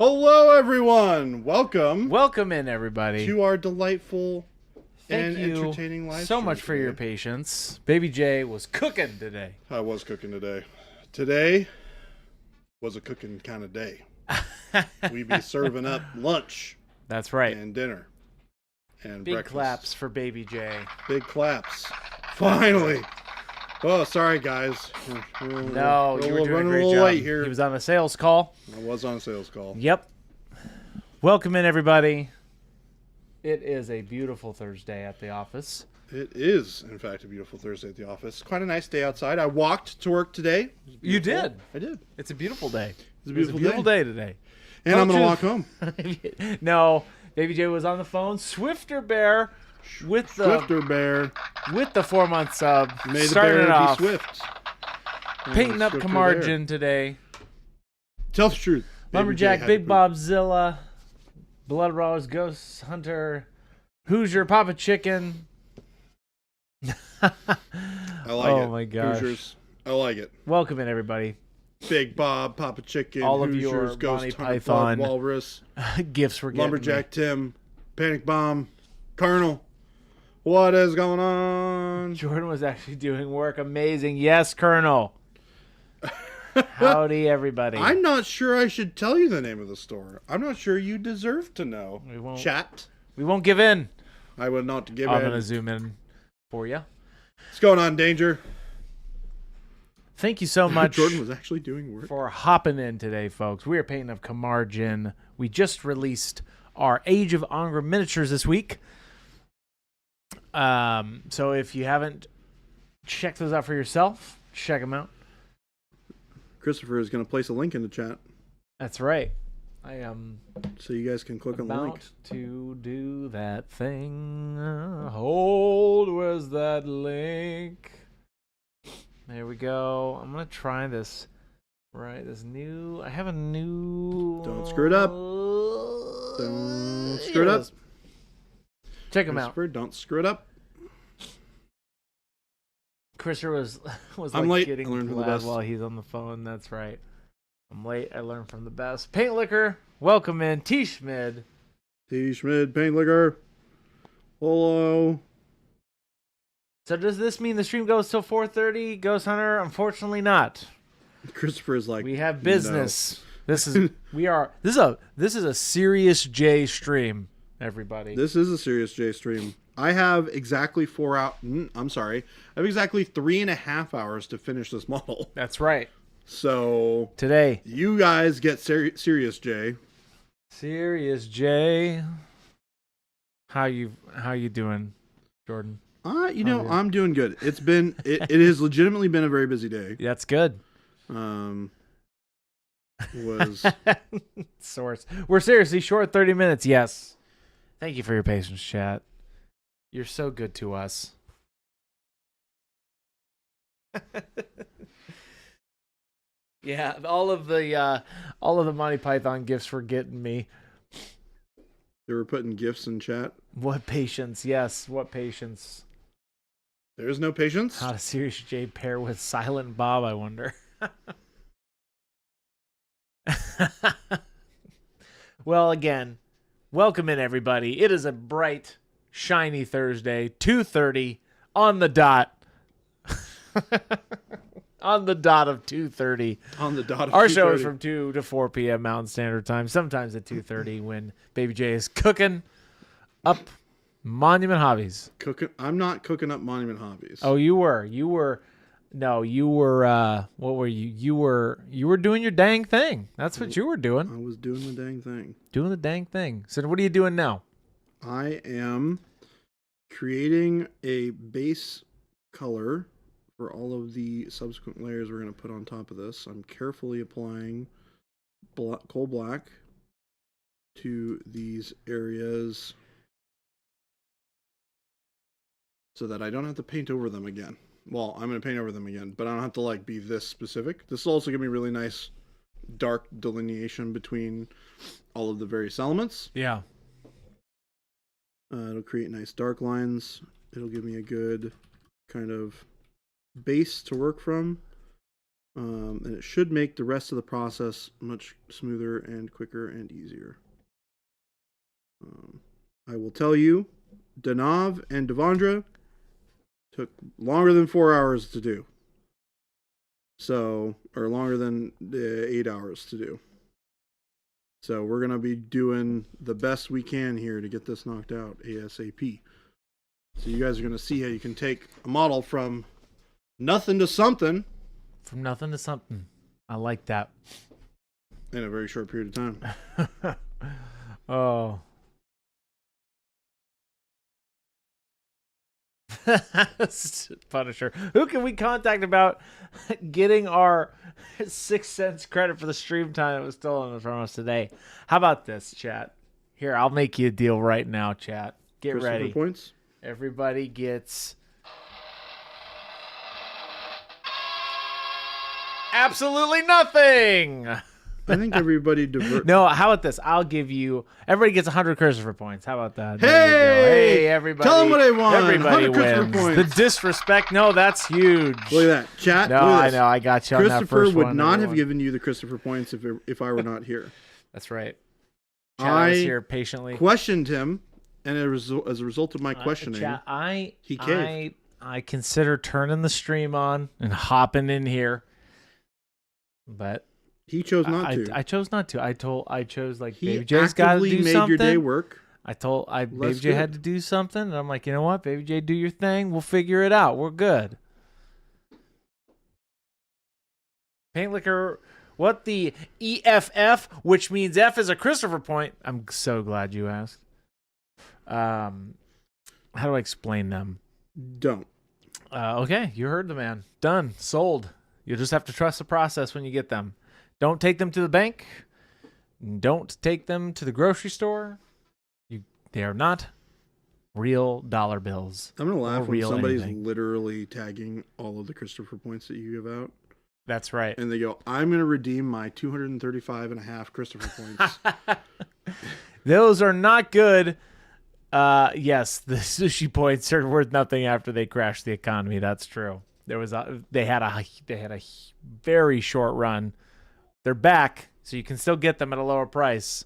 Hello, everyone. Welcome Welcome in, everybody. to our delightful Thank and you entertaining live so stream much for today. your patience. Baby J was cooking today. I was cooking today. Today was a cooking kind of day. We be serving up lunch That's right. and dinner and Big breakfast. claps for Baby J. Big claps. Finally. Oh, sorry, guys. No, you were doing a running great a little job. late here. He was on a sales call. I was on a sales call. Yep. Welcome in, everybody. It is a beautiful Thursday at the office. It is, in fact, a beautiful Thursday at the office. Quite a nice day outside. I walked to work today. You did. I did. It's a beautiful day. It's a It was a beautiful day today. And I'm going to walk home. No, Baby J was on the phone. Swifter Bear with the Swifter Bear. 4-month sub. May the started bear it be off. swift. Painting up Swifter Qamar bear. Djinn today. Tell the truth. Baby J Lumberjack, had Big to poop. Bobzilla, Blood Rose, Ghost Hunter, Hoosier, Papa Chicken. I like it. Oh my gosh. Hoosiers. I like it. Welcome in, everybody. Big Bob, Papa Chicken, All of Hoosiers, your Ghost Monty Hunter, Python Bug, Walrus, Gifts were getting Lumberjack Tim, Panic Bomb, Colonel. What is going on? Jordan was actually doing work. Amazing. Yes, Colonel. Howdy, everybody. I'm not sure I should tell you the name of the store. I'm not sure you deserve to know. We won't. Chat. We won't give in. I would not give I'm in. going to zoom in for you. What's going on, Danger? Thank you so much Jordan was actually doing work. for hopping in today, folks. We are painting up Qamar Djinn. We just released our Age of Angra miniatures this week. So if you haven't checked those out for yourself, check them out. Christopher is going to place a link in the chat That's right. I am so you guys can click on the link. about to do that thing. Hold, where's that link? There we go. I'm going to try this. Right, I have a new... Don't screw it up. Don't screw it up. Check them out. Christopher, don't screw it up. Christopher was I'm like late. getting I learned from the glad best. while he's on the phone. That's right. I'm late. I learned from the best. Paint Liquor, welcome in. T. Schmid. T. Schmid, Paint Liquor. Hello. So does this mean the stream goes till 4:30? Ghost Hunter? Unfortunately not. Christopher is like, We have business. This is a serious J stream, everybody. This is a serious J stream. I have exactly 4 hours. I'm sorry. I have exactly 3.5 hours to finish this model. That's right. So Today, you guys get serious J. serious J. How you doing, Jordan? I'm doing good. It's been it has legitimately been a very busy day. That's good. Was Source. We're seriously short 30 minutes. Yes. Thank you for your patience, chat. You're so good to us. Yeah, all of the Monty Python gifts were getting me. they were putting gifts in chat. What patience? Yes, what patience? There is no patience. How does Serious J pair with Silent Bob? I wonder. Well, again, welcome in, everybody. It is a bright, shiny Thursday, 2:30 on the dot. On the dot of 2:30. On the dot of Our show is 2:30. from 2 to 4 p.m. Mountain Standard Time, sometimes at 2:30 when Baby J is cooking up Monument Hobbies. Cooking. I'm not cooking up Monument Hobbies. Oh, you were. What were you? You were doing your dang thing. That's what you were doing. I was doing the dang thing. Doing the dang thing. So what are you doing now? I am creating a base color for all of the subsequent layers we're going to put on top of this. I'm carefully applying coal black to these areas so that I don't have to paint over them again. Well, I'm going to paint over them again, but I don't have to like be this specific. This will also give me really nice dark delineation between all of the various elements. Yeah. It'll create nice dark lines. It'll give me a good kind of base to work from. And it should make the rest of the process much smoother and quicker and easier. I will tell you, Danav and Devondra took longer than 4 hours to do. So, or longer than 8 hours to do. So we're going to be doing the best we can here to get this knocked out ASAP. So you guys are going to see how you can take a model from nothing to something. From nothing to something. I like that. In a very short period of time. Oh. Punisher. Who can we contact about getting our 6 cents credit for the stream time that was stolen from us today? How about this, chat? Here, I'll make you a deal right now, chat. Get ready. Points? Everybody gets absolutely nothing. I think everybody No, how about this? I'll give you. Everybody gets 100 Christopher points. How about that? Hey, everybody! Tell them what I want. Everybody 100 wins. points. The disrespect. No, that's huge. Look at that, chat. No, I know. I got you. Christopher on that first would one, not everyone. have given you the Christopher points if I were not here. That's right. Chat was here patiently. Questioned him, and as a result of my questioning, Chat, he caved. I consider turning the stream on and hopping in here, but. He chose not to. I chose not to. I chose like he Baby J's got to do made something. Your day work. Baby J had to do something, and I'm like, you know what, Baby J, do your thing. We'll figure it out. We're good. Paint liquor. What the EFF, which means F is a Christopher point. I'm so glad you asked. How do I explain them? Don't. Okay, you heard the man. Done. Sold. You'll just have to trust the process when you get them. Don't take them to the bank. Don't take them to the grocery store. They are not real dollar bills. I'm going to laugh when somebody's anything. literally tagging all of the Christopher points that you give out. That's right. And they go, I'm going to redeem my 235.5 Christopher points. Those are not good. Yes, the sushi points are worth nothing after they crash the economy. That's true. They had a very short run. They're back, so you can still get them at a lower price.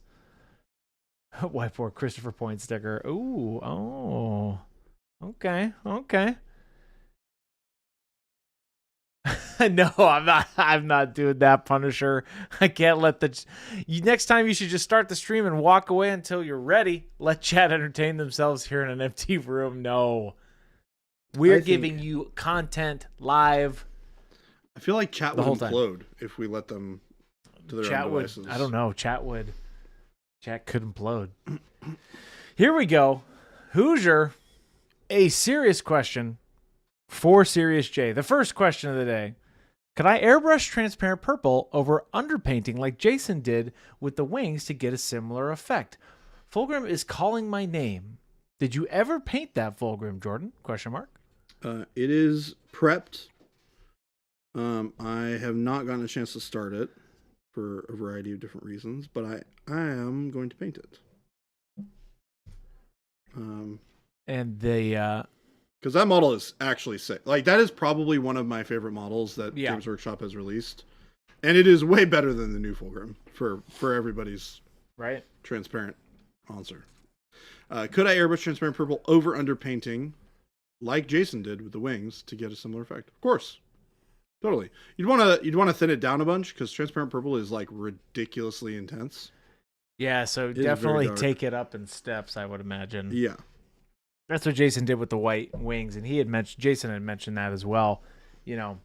Whiteboard Christopher point sticker. Ooh, oh, okay. No, I'm not doing that, Punisher. I can't let next time you should just start the stream and walk away until you're ready. Let chat entertain themselves here in an empty room. No. We're giving you content live. I feel like chat would implode if we let them to their own devices. I don't know. Chat could implode. Here we go. Hoosier, a serious question for Serious J. The first question of the day. Could I airbrush transparent purple over underpainting like Jason did with the wings to get a similar effect? Fulgrim is calling my name. Did you ever paint that, Fulgrim, Jordan? Question mark. It is prepped. I have not gotten a chance to start it for a variety of different reasons, but I am going to paint it. And the because that model is actually sick. Like, that is probably one of my favorite models that Games Workshop has released, and it is way better than the new Fulgrim for everybody's right transparent answer. Could I airbrush transparent purple over underpainting like Jason did with the wings to get a similar effect? Of course. Totally. You'd want to thin it down a bunch because transparent purple is like ridiculously intense. Yeah, so definitely take it up in steps, I would imagine. Yeah. That's what Jason did with the white wings, and Jason had mentioned that as well. You know,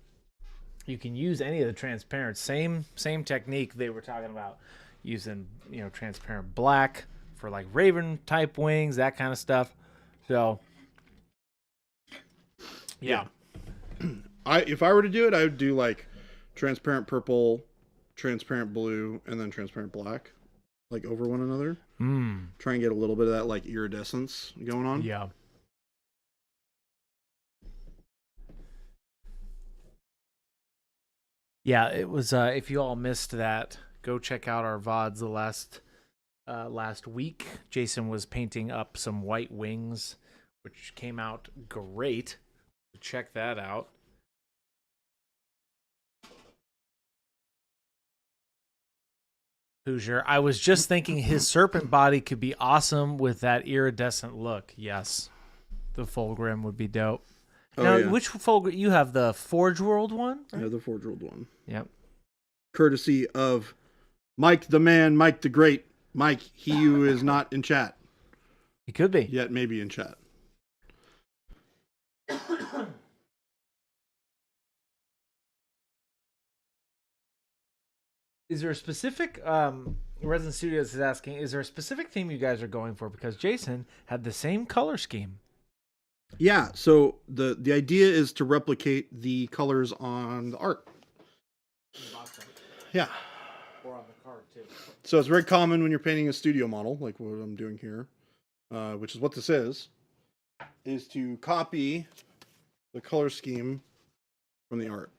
you can use any of the transparent, same technique they were talking about, using, you know, transparent black for like Raven type wings, that kind of stuff. So yeah. If I were to do it, I would do like transparent purple, transparent blue, and then transparent black, like over one another. Try and get a little bit of that like iridescence going on. Yeah. Yeah, it was. If you all missed that, go check out our VODs the last week. Jason was painting up some white wings, which came out great. Check that out. Hoosier. I was just thinking his serpent body could be awesome with that iridescent look. Yes. The Fulgrim would be dope. Oh, now, yeah. which Fulgrim? You have the Forge World one? Right? Yeah, the Forge World one. Yep. Courtesy of Mike the Man, Mike the Great. Mike, he who is not in chat. He could be. Yet maybe in chat. Is there a specific Resident Studios is asking, is there a specific theme you guys are going for? Because Jason had the same color scheme. Yeah, so the idea is to replicate the colors on the art. Yeah. Or on the card too. So it's very common when you're painting a studio model, like what I'm doing here, which is what this is to copy the color scheme from the art.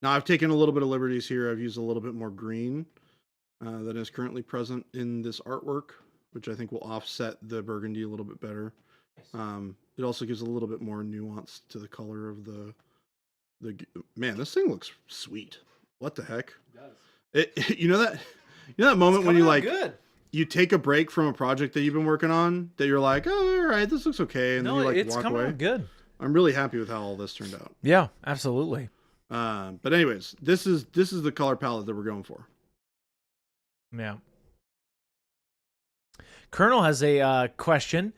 Now I've taken a little bit of liberties here. I've used a little bit more green than is currently present in this artwork, which I think will offset the burgundy a little bit better. It also gives a little bit more nuance to the color of the man. This thing looks sweet. What the heck? It does. You know that moment when you like good. You take a break from a project that you've been working on that you're like, oh, all right, this looks okay, and then you like walk away. Good. I'm really happy with how all this turned out. Yeah, absolutely. But anyways, this is the color palette that we're going for. Yeah. Colonel has a question.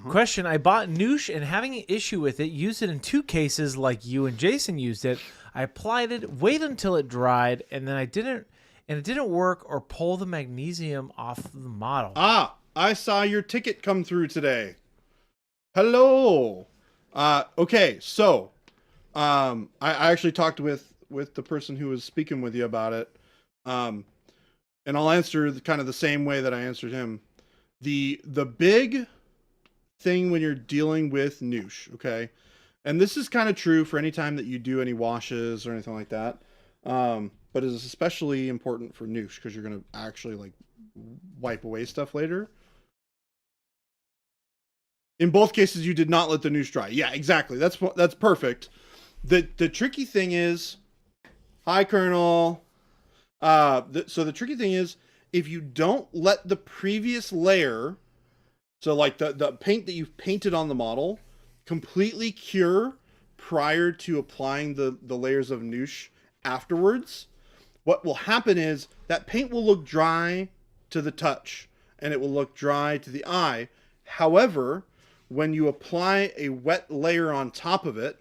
Question: I bought Noosh and having an issue with it. Used it in 2 cases, like you and Jason used it. I applied it, waited until it dried, and then it didn't work or pull the magnesium off the model. Ah, I saw your ticket come through today. Hello. Okay, so I actually talked with the person who was speaking with you about it. And I'll answer kind of the same way that I answered him. The big thing when you're dealing with Noosh, okay? And this is kind of true for any time that you do any washes or anything like that. But it is especially important for Noosh because you're going to actually like wipe away stuff later. In both cases, you did not let the Noosh dry. Yeah, exactly. That's perfect. The tricky thing is, hi, Colonel. So the tricky thing is, if you don't let the previous layer, so like the paint that you've painted on the model, completely cure prior to applying the layers of Noosh afterwards, what will happen is that paint will look dry to the touch and it will look dry to the eye. However, when you apply a wet layer on top of it,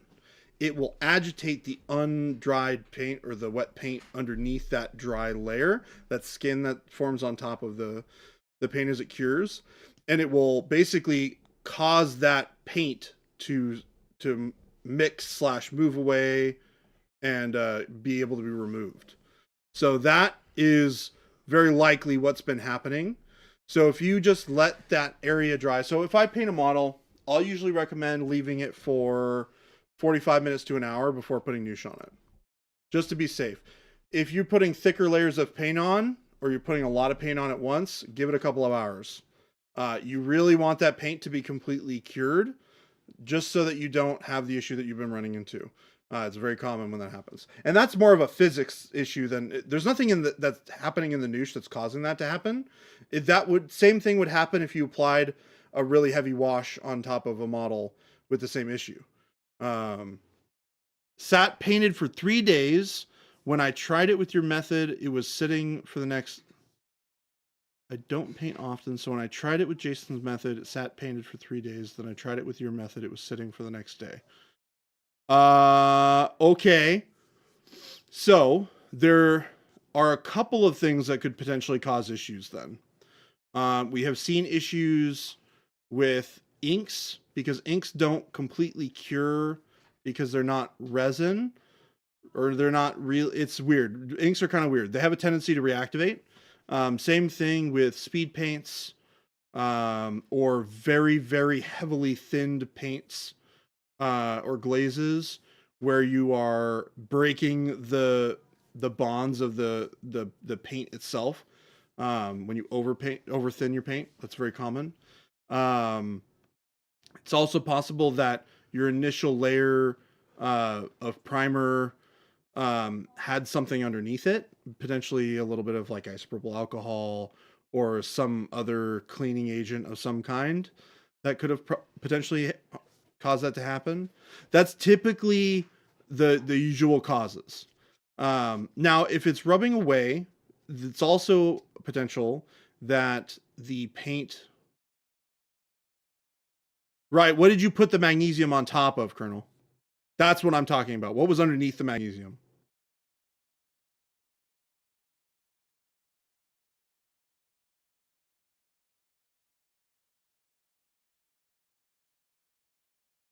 it will agitate the undried paint or the wet paint underneath that dry layer, that skin that forms on top of the paint as it cures. And it will basically cause that paint to mix / move away and be able to be removed. So that is very likely what's been happening. So if you just let that area dry, so if I paint a model, I'll usually recommend leaving it for 45 minutes to an hour before putting Noosh on it, just to be safe. If you're putting thicker layers of paint on, or you're putting a lot of paint on at once, give it a couple of hours. You really want that paint to be completely cured, just so that you don't have the issue that you've been running into. It's very common when that happens. And that's more of a physics issue than, there's nothing that's happening in the Noosh that's causing that to happen. Same thing would happen if you applied a really heavy wash on top of a model with the same issue. Sat painted for 3 days. When I tried it with your method, it was sitting for the next, I don't paint often, so when I tried it with Jason's method, it sat painted for 3 days. Then I tried it with your method, it was sitting for the next day. Okay. So there are a couple of things that could potentially cause issues then. We have seen issues with inks, because inks don't completely cure because they're not resin, or they're not real. It's weird. Inks are kind of weird. They have a tendency to reactivate. Same thing with speed paints, or very, very heavily thinned paints, or glazes, where you are breaking the bonds of the paint itself. When you over thin your paint, that's very common. It's also possible that your initial layer of primer had something underneath it, potentially a little bit of like isopropyl alcohol or some other cleaning agent of some kind that could have potentially caused that to happen. That's typically the usual causes. Now, if it's rubbing away, it's also potential that the paint. Right. What did you put the magnesium on top of, Colonel? That's what I'm talking about. What was underneath the magnesium?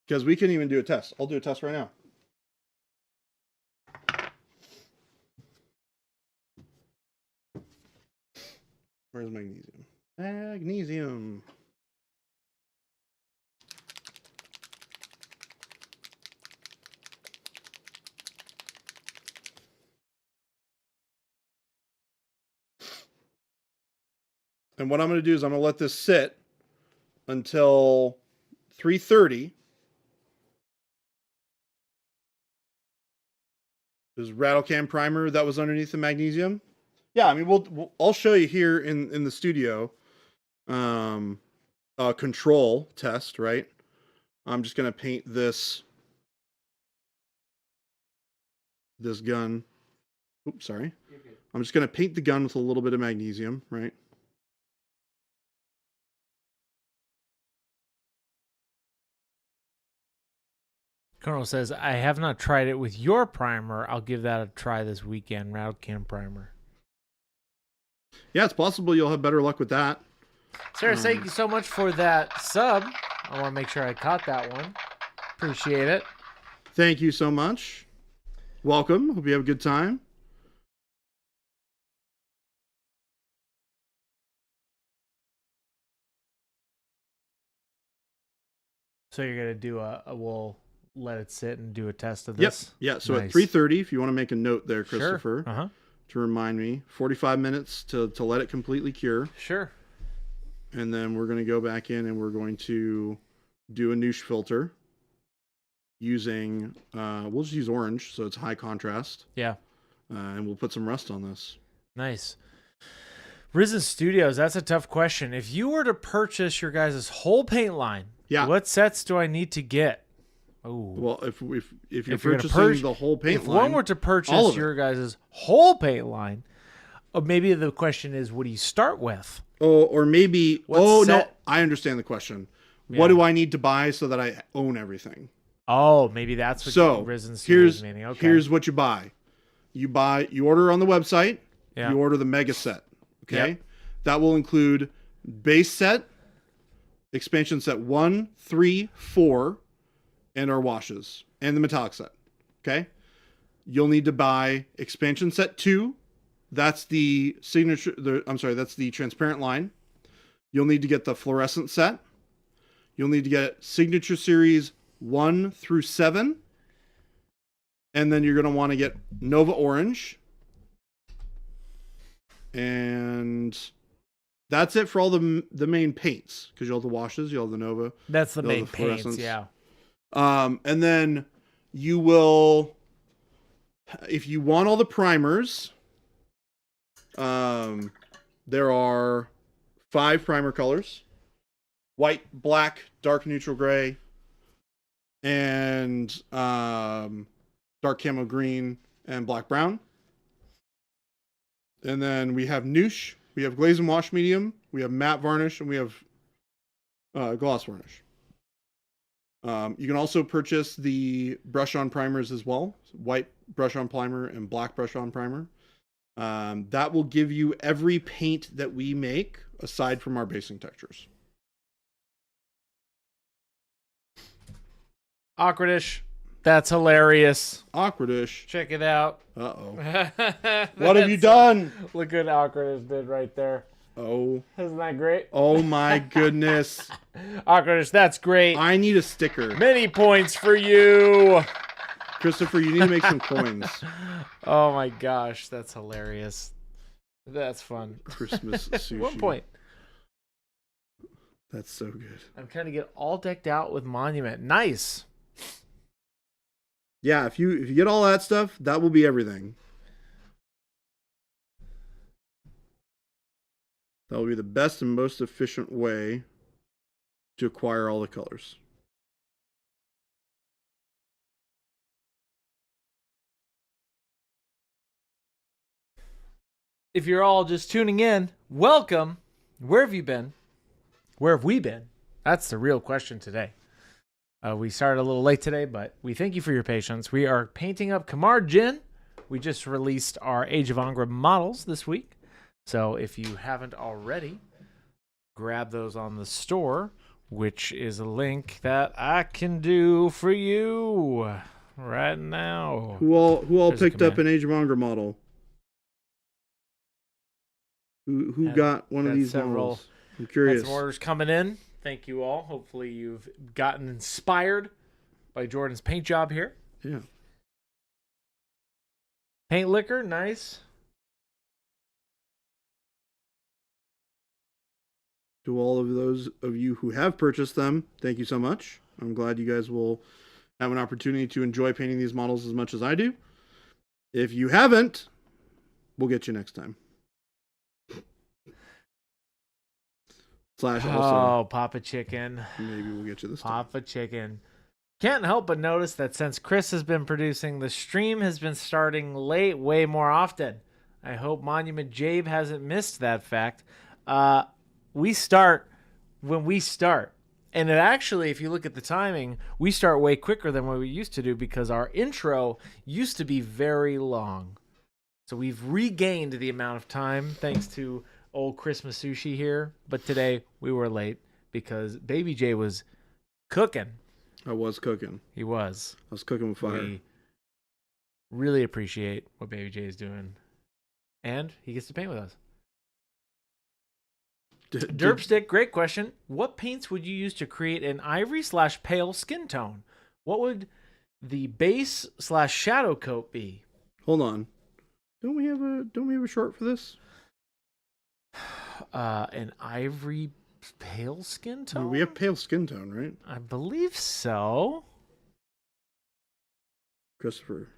Because we can even do a test. I'll do a test right now. Where's magnesium? Magnesium. And what I'm going to do is I'm going to let this sit until 3:30. There's Rattlecam primer that was underneath the magnesium. Yeah, I mean, I'll show you here in the studio. Control test, right? I'm just gonna paint this gun. Oops, sorry. I'm just gonna paint the gun with a little bit of magnesium, right? Colonel says, I have not tried it with your primer. I'll give that a try this weekend. Rattlecam primer. Yeah, it's possible you'll have better luck with that. Sarah, thank you so much for that sub. I want to make sure I caught that one. Appreciate it. Thank you so much. Welcome. Hope you have a good time. So you're going to do we'll let it sit and do a test of this? Yep. Yeah, so nice. At 3:30, if you want to make a note there, Christopher, Sure. to remind me, 45 minutes to let it completely cure. Sure. And then we're going to go back in and we're going to do a Noosh filter using, we'll just use orange, so it's high contrast. Yeah. And we'll put some rust on this. Nice. Risen Studios, that's a tough question. If you were to purchase your guys' whole paint line, what sets do I need to get? Oh, well, if you're purchasing the whole paint line, if one were to purchase your guys' whole paint line, maybe the question is, what do you start with? Oh, or maybe. No, I understand the question. Yeah. What do I need to buy so that I own everything? Oh, maybe that's what Risen Studios meaning. Okay. Here's what you buy. You order on the website. Yeah. You order the mega set. Okay, yep. That will include base set, expansion set 1, 3, 4. And our washes and the metallic set. Okay. You'll need to buy expansion set 2. That's the signature. That's the transparent line. You'll need to get the fluorescent set. You'll need to get signature series 1 through 7. And then you're going to want to get Nova Orange. And that's it for all the main paints. Because you'll have the washes, you'll have the Nova. That's the main paints, yeah. And then you will, if you want all the primers, there are 5 primer colors: white, black, dark neutral gray, and dark camo green and black brown. And then we have Noosh, we have glaze and wash medium, we have matte varnish, and we have gloss varnish. You can also purchase the brush-on primers as well. White brush-on primer and black brush-on primer. That will give you every paint that we make aside from our basing textures. Awkwardish. That's hilarious. Awkwardish. Check it out. Uh-oh. What have you done? Look what Awkwardish did right there. Oh. Isn't that great? Oh my goodness. Awkwardish, that's great. I need a sticker. Many points for you. Christopher, you need to make some coins. Oh my gosh, that's hilarious. That's fun. Christmas sushi. 1 point. That's so good. I'm trying to get all decked out with Monument. Nice. Yeah, if you get all that stuff, that will be everything. That will be the best and most efficient way to acquire all the colors. If you're all just tuning in, welcome. Where have you been? Where have we been? That's the real question today. We started a little late today, but we thank you for your patience. We are painting up Qamar Djinn. We just released our Age of Angra models this week. So if you haven't already, grab those on the store, which is a link that I can do for you right now. Who all There's a picked up command. an Age of Angra model? Who got one of these several- models? I'm Had curious. some orders coming in. Thank you all. Hopefully you've gotten inspired by Jordan's paint job here. Yeah. Paint liquor, nice. To all of those of you who have purchased them, thank you so much. I'm glad you guys will have an opportunity to enjoy painting these models as much as I do. If you haven't, we'll get you next time. Slash also, Oh, Papa Chicken. maybe we'll get you this time. Papa Chicken. Can't help but notice that since Chris has been producing, the stream has been starting late way more often. I hope Monument Jabe hasn't missed that fact. We start when we start. And it actually, if you look at the timing, we start way quicker than what we used to do because our intro used to be very long. So we've regained the amount of time thanks to old Christmas sushi here. But today we were late because Baby J was cooking. I was cooking. He was. I was cooking with fire. We really appreciate what Baby J is doing. And he gets to paint with us. Derpstick, great question. What paints would you use to create an ivory/pale skin tone? What would the base/shadow coat be? Hold on. Don't we have a short for this? An ivory pale skin tone? We have pale skin tone, right? I believe so. Christopher.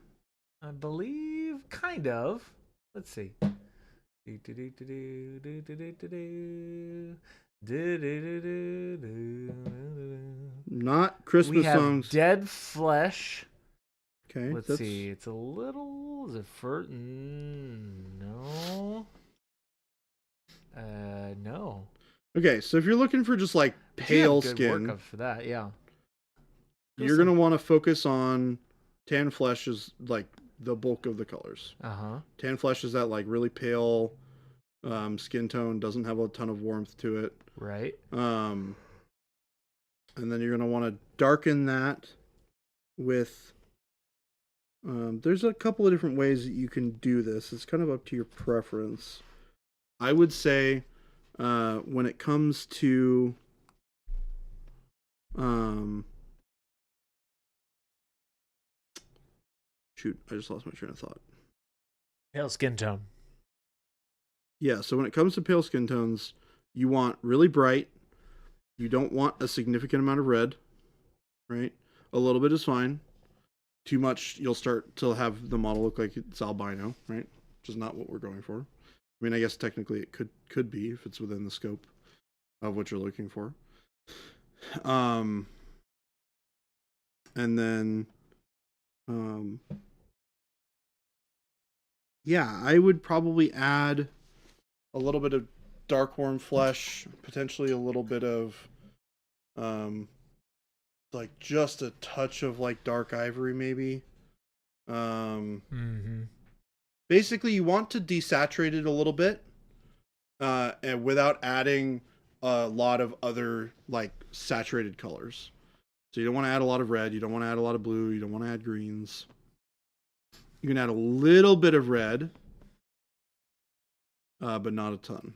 I believe, kind of. Let's see. Not Christmas We have songs. Dead Flesh. Okay. Let's see. It's a little. Is it for? No. No. Okay, so if you're looking for just like But you have pale good skin, workup for that, yeah. you're gonna want to focus on tan flesh is like the bulk of the colors. Tan flesh is that like really pale skin tone, doesn't have a ton of warmth to it. Right. And then you're gonna want to darken that with. There's a couple of different ways that you can do this. It's kind of up to your preference. I would say when it comes to shoot, I just lost my train of thought. Pale skin tone. Yeah, so when it comes to pale skin tones, you want really bright. You don't want a significant amount of red, right? A little bit is fine. Too much, you'll start to have the model look like it's albino, right? Which is not what we're going for. I mean, I guess technically it could be if it's within the scope of what you're looking for. And then, yeah, I would probably add a little bit of dark warm flesh, potentially a little bit of, like just a touch of like dark ivory, maybe. Basically, you want to desaturate it a little bit, and without adding a lot of other like saturated colors. So you don't want to add a lot of red. You don't want to add a lot of blue. You don't want to add greens. You can add a little bit of red, but not a ton.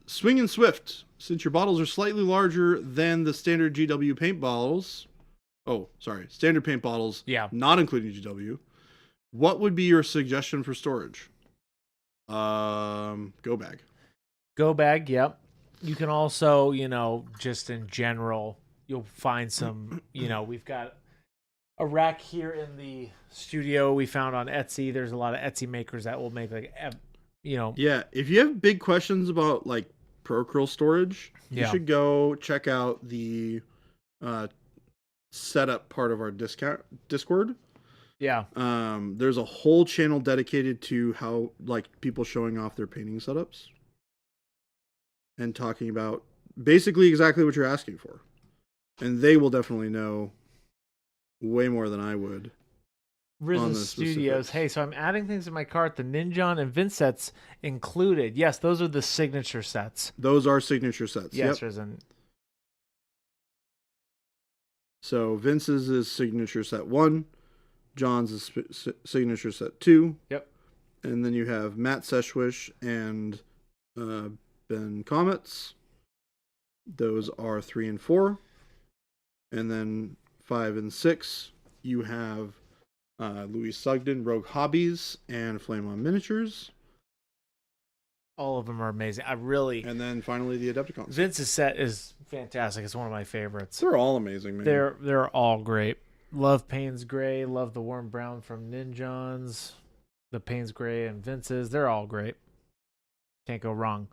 Swing and Swift. Since your bottles are slightly larger than the standard GW paint bottles, standard paint bottles, not including GW, what would be your suggestion for storage? Go bag. Go bag, yep. You can also, just in general, you'll find some. We've got a rack here in the studio we found on Etsy. There's a lot of Etsy makers that will make Yeah, if you have big questions about like Procreal storage, you should go check out the setup part of our Discord. Yeah. There's a whole channel dedicated to how like people showing off their painting setups and talking about basically exactly what you're asking for. And they will definitely know way more than I would. Risen Studios. Hey, so I'm adding things in my cart. The Ninjon and Vince sets included. Yes, those are the signature sets. Those are signature sets. Yes, yep. Risen. So Vince's is signature set 1. John's is signature set 2. Yep. And then you have Matt Seshwish and Ben Comets. Those are 3 and 4. And then 5 and 6, you have Louis Sugden, Rogue Hobbies, and Flame on Miniatures. All of them are amazing. And then finally the Adepticons. Vince's set is fantastic. It's one of my favorites. They're all amazing, man. They're all great. Love Payne's Gray. Love the Warm Brown from Ninjons. The Payne's Gray and Vince's. They're all great. Can't go wrong.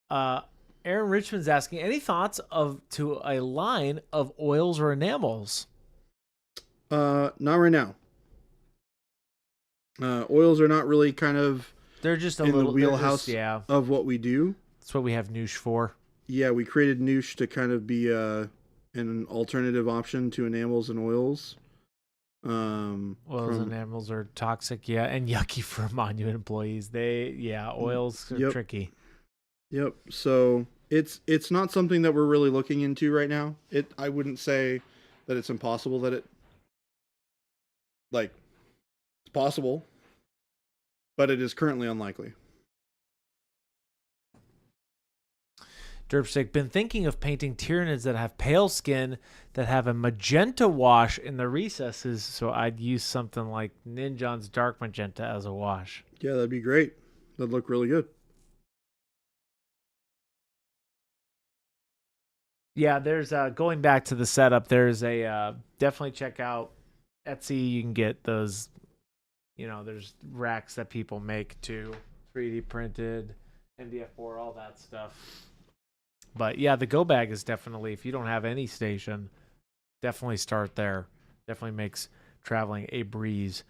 Aaron Richmond's asking, any thoughts to a line of oils or enamels? Not right now. Oils are not really kind of they're just in the wheelhouse of what we do. That's what we have Noosh for. Yeah, we created Noosh to kind of be an alternative option to enamels and oils. Oils and enamels are toxic, and yucky for monument employees. Oils are tricky. Yep. So it's not something that we're really looking into right now. I wouldn't say that it's impossible that it's possible, but it is currently unlikely. Derpstick, been thinking of painting Tyranids that have pale skin that have a magenta wash in the recesses, so I'd use something like Ninjon's dark magenta as a wash. Yeah, that'd be great. That'd look really good. Yeah, there's going back to the setup, there's a definitely check out Etsy. You can get those, there's racks that people make too, 3D printed, MDF4, all that stuff. But yeah, the go bag is definitely, if you don't have any station, definitely start there. Definitely makes traveling a breeze.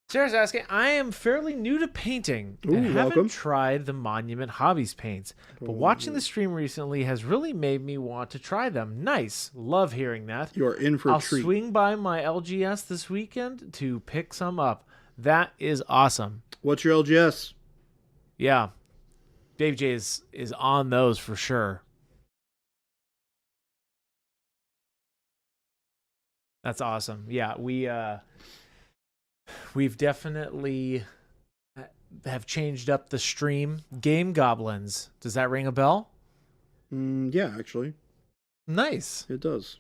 Sarah's asking, I am fairly new to painting and haven't tried the Monument Hobbies paints, but watching the stream recently has really made me want to try them. Nice. Love hearing that. You are in for a treat. I'll swing by my LGS this weekend to pick some up. That is awesome. What's your LGS? Yeah. Dave J is on those for sure. That's awesome. Yeah, we've definitely have changed up the stream. Game Goblins. Does that ring a bell? Yeah, actually. Nice. It does.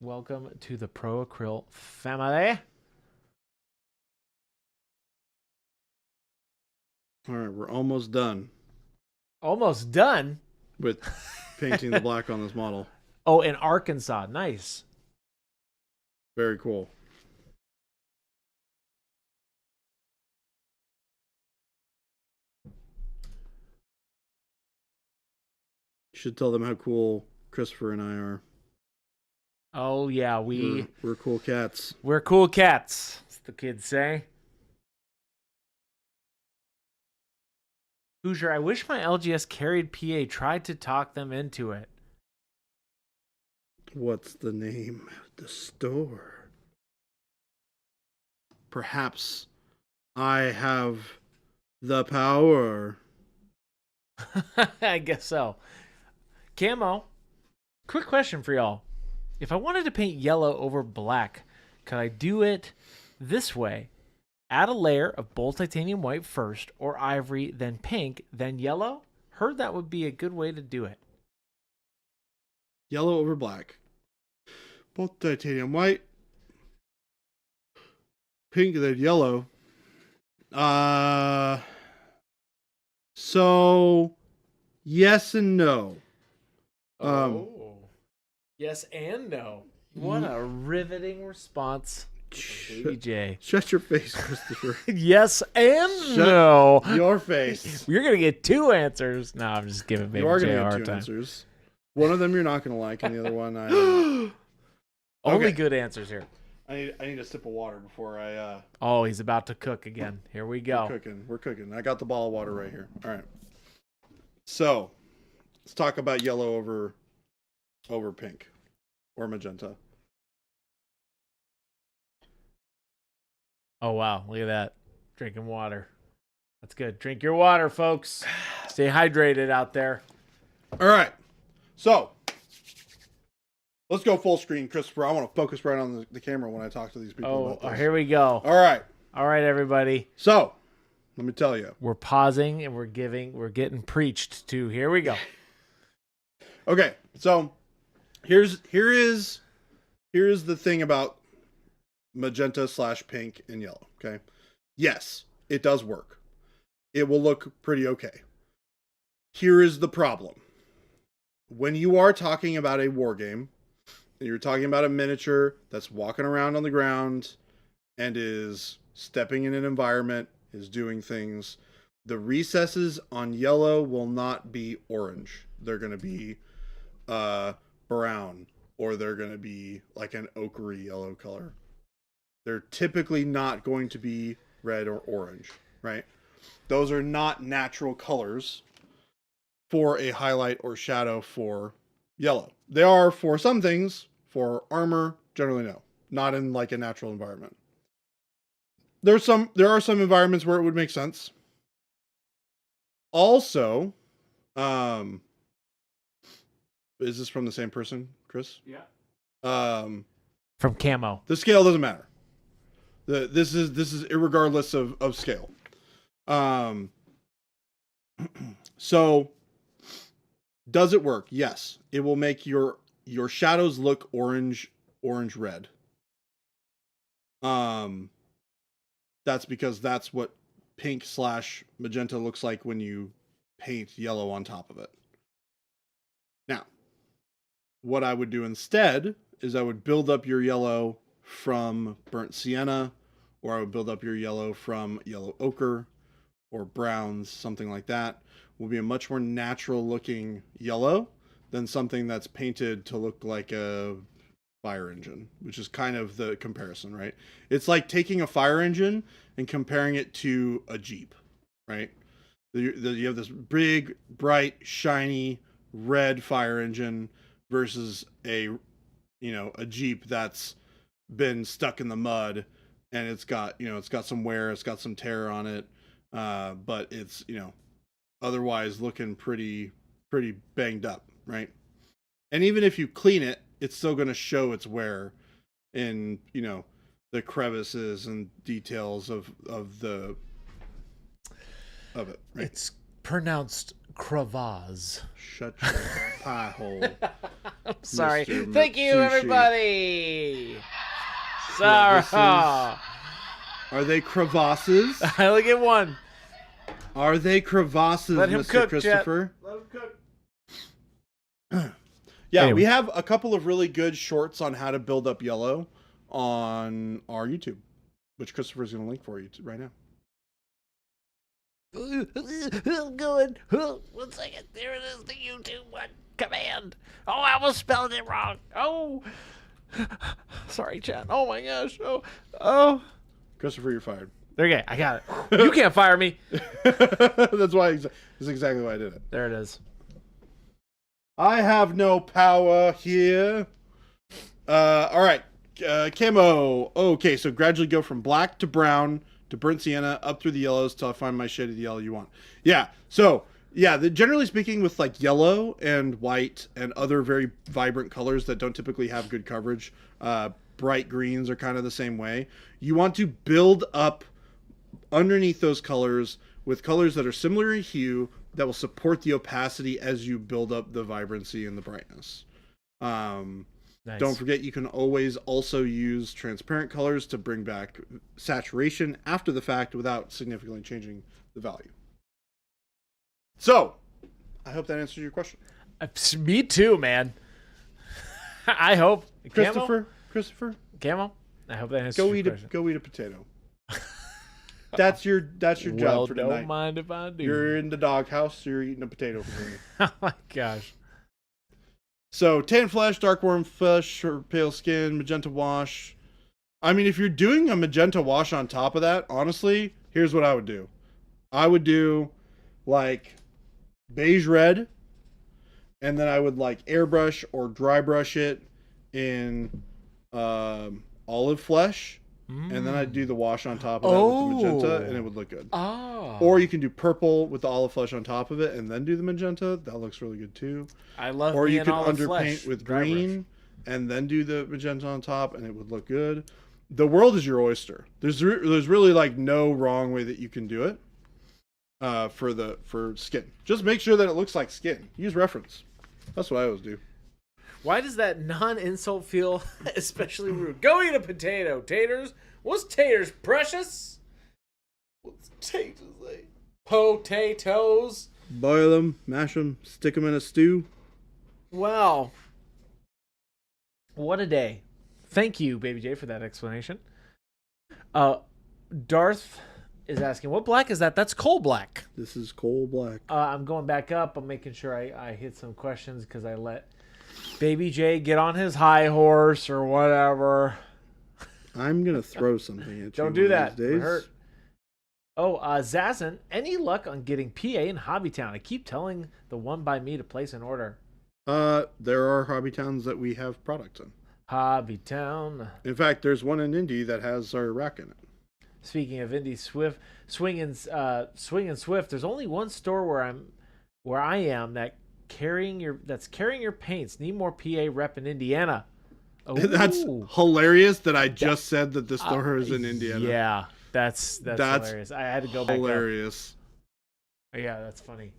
Welcome to the Pro Acryl family. All right, we're almost done. Almost done? With painting the black on this model. Oh, in Arkansas. Nice. Very cool. You should tell them how cool Christopher and I are. Oh, yeah. We're cool cats. We're cool cats, as the kids say. Hoosier, I wish my LGS carried PA tried to talk them into it. What's the name of the store? Perhaps I have the power. I guess so. Camo, quick question for y'all. If I wanted to paint yellow over black, could I do it this way? Add a layer of bold titanium white first, or ivory, then pink, then yellow? Heard that would be a good way to do it. Yellow over black. Both titanium white. Pink, then yellow. So, yes and no. Yes and no. What a riveting response, Baby J. Shut your face, Christopher. Yes and no. Your face. You're gonna get 2 answers. No, I'm just giving Baby You are J going a to hard get 2 time. answers. One of them you're not going to like, and the other one I. Only Okay. good answers here. I need a sip of water before I. Oh, he's about to cook again. Here we go. We're cooking. I got the bottle of water right here. All right. So, let's talk about yellow over pink or magenta. Oh wow, look at that. Drinking water. That's good. Drink your water, folks. Stay hydrated out there. All right. So, let's go full screen, Christopher. I want to focus right on the camera when I talk to these people about this. Here we go. All right. All right, everybody. So, let me tell you. We're pausing and we're getting preached to. Here we go. Okay. So, here is the thing about magenta / pink and yellow. Okay. Yes, it does work. It will look pretty okay. Here is the problem. When you are talking about a war game, and you're talking about a miniature that's walking around on the ground and is stepping in an environment, is doing things, the recesses on yellow will not be orange. They're going to be brown, or they're going to be like an ochre yellow color. They're typically not going to be red or orange, right? Those are not natural colors for a highlight or shadow for yellow. They are for some things. For armor, generally no. Not in like a natural environment. There are some environments where it would make sense. Also, is this from the same person, Chris? Yeah. From Camo. The scale doesn't matter. This is irregardless of scale. So does it work? Yes. It will make your shadows look orange red. That's because that's what pink / magenta looks like when you paint yellow on top of it. Now, what I would do instead is I would build up your yellow from burnt sienna, or I would build up your yellow from yellow ochre or browns, something like that. Will be a much more natural looking yellow than something that's painted to look like a fire engine, which is kind of the comparison, right? It's like taking a fire engine and comparing it to a Jeep, right? You have this big, bright, shiny red fire engine versus a Jeep that's been stuck in the mud, and it's got some wear, it's got some tear on it, but it's otherwise looking pretty banged up, right? And even if you clean it, it's still going to show its wear in the crevices and details of it. Right? It's pronounced crevasse. Shut your pie hole. I'm sorry. Mr. Thank you, Matsushi. everybody. Sorry. Are they crevasses? I only get one. Are they crevasses, Let him Mr. cook, Christopher? Chet. Let him cook. Yeah, Anyway. we have a couple of really good shorts on how to build up yellow on our YouTube, which Christopher's going to link for you right now. I'm going. 1 second. There it is. The YouTube one. Command. Oh, I was spelling it wrong. Oh. Sorry, chat. Oh, my gosh. Oh. Christopher, you're fired. There you go. I got it. You can't fire me. That's exactly why I did it. There it is. I have no power here. All right. Camo. Okay, so gradually go from black to brown to burnt sienna up through the yellows till I find my shade of the yellow you want. Yeah. So, yeah, generally speaking, with like yellow and white and other very vibrant colors that don't typically have good coverage, bright greens are kind of the same way. You want to build up underneath those colors with colors that are similar in hue that will support the opacity as you build up the vibrancy and the brightness. Nice. Don't forget, you can always also use transparent colors to bring back saturation after the fact without significantly changing the value. So, I hope that answers your question. Me too, man. I hope. Christopher, Camo? I hope that answers go your eat question. a potato. That's your job for tonight. Don't mind if I do. You're in the doghouse. You're eating a potato for me. Oh my gosh. So tan flesh, dark warm flesh, or pale skin, magenta wash. I mean, if you're doing a magenta wash on top of that, honestly, here's what I would do. I would do like beige red, and then I would like airbrush or dry brush it in olive flesh. And then I'd do the wash on top of that with the magenta, and it would look good. Oh. Or you can do purple with the olive flesh on top of it, and then do the magenta. That looks really good too. I love. Or you could olive underpaint flesh, with dry green, and then do the magenta on top, and it would look good. The world is your oyster. There's really like no wrong way that you can do it. For skin, just make sure that it looks like skin. Use reference. That's what I always do. Why does that non-insult feel especially rude? Go eat a potato. Taters? What's taters? Precious? What's taters like? Potatoes? Boil them, mash them, stick them in a stew. Wow. What a day. Thank you, Baby J, for that explanation. Darth is asking, what black is that? That's coal black. This is coal black. I'm going back up. I'm making sure I hit some questions because I let Baby J get on his high horse or whatever. I'm going to throw something at you. Don't do that. Days. It hurt. Oh, Zazin, any luck on getting PA in Hobbytown? I keep telling the one by me to place an order. There are hobby towns that we have products in. Hobbytown. In fact, there's one in Indy that has our rack in it. Speaking of Indy Swift, Swing and Swift, there's only one store where I am that's carrying your paints. Need more PA rep in Indiana. Ooh. That's hilarious that I just said that the store is in Indiana. Yeah, that's hilarious. I had to go back hilarious. There. Yeah, that's funny.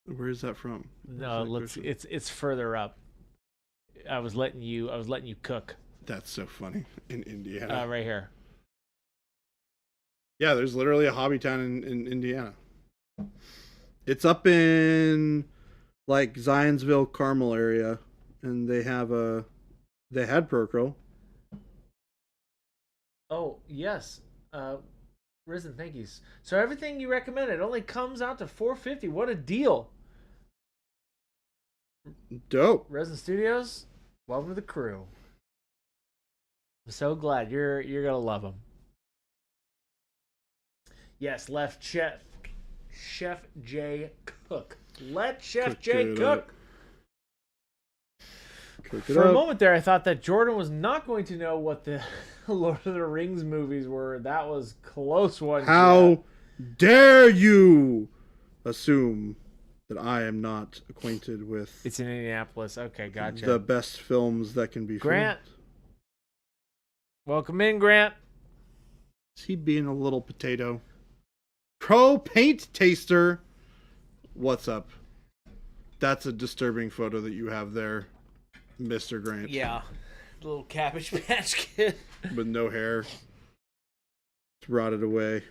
Where is that from? No, it's further up. I was letting you cook. That's so funny. In Indiana. Right here. Yeah, there's literally a hobby town in Indiana. It's up in like Zionsville, Carmel area, and they had Procro. Oh, yes. Risen, thank you. So everything you recommended only comes out to $450. What a deal. Dope. Resin Studios, welcome to the crew. I'm so glad you're gonna love them. Yes, left Chef J cook. Let Chef J cook. For a moment there, I thought that Jordan was not going to know what the Lord of the Rings movies were. That was a close one. How dare you assume that I am not acquainted with It's in Indianapolis. Okay, gotcha. the best films that can be Grant. filmed. Welcome in, Grant. Is he being a little potato? Pro paint taster. What's up? That's a disturbing photo that you have there, Mr. Grant. Yeah. Little Cabbage Patch Kid. With no hair. It's rotted away.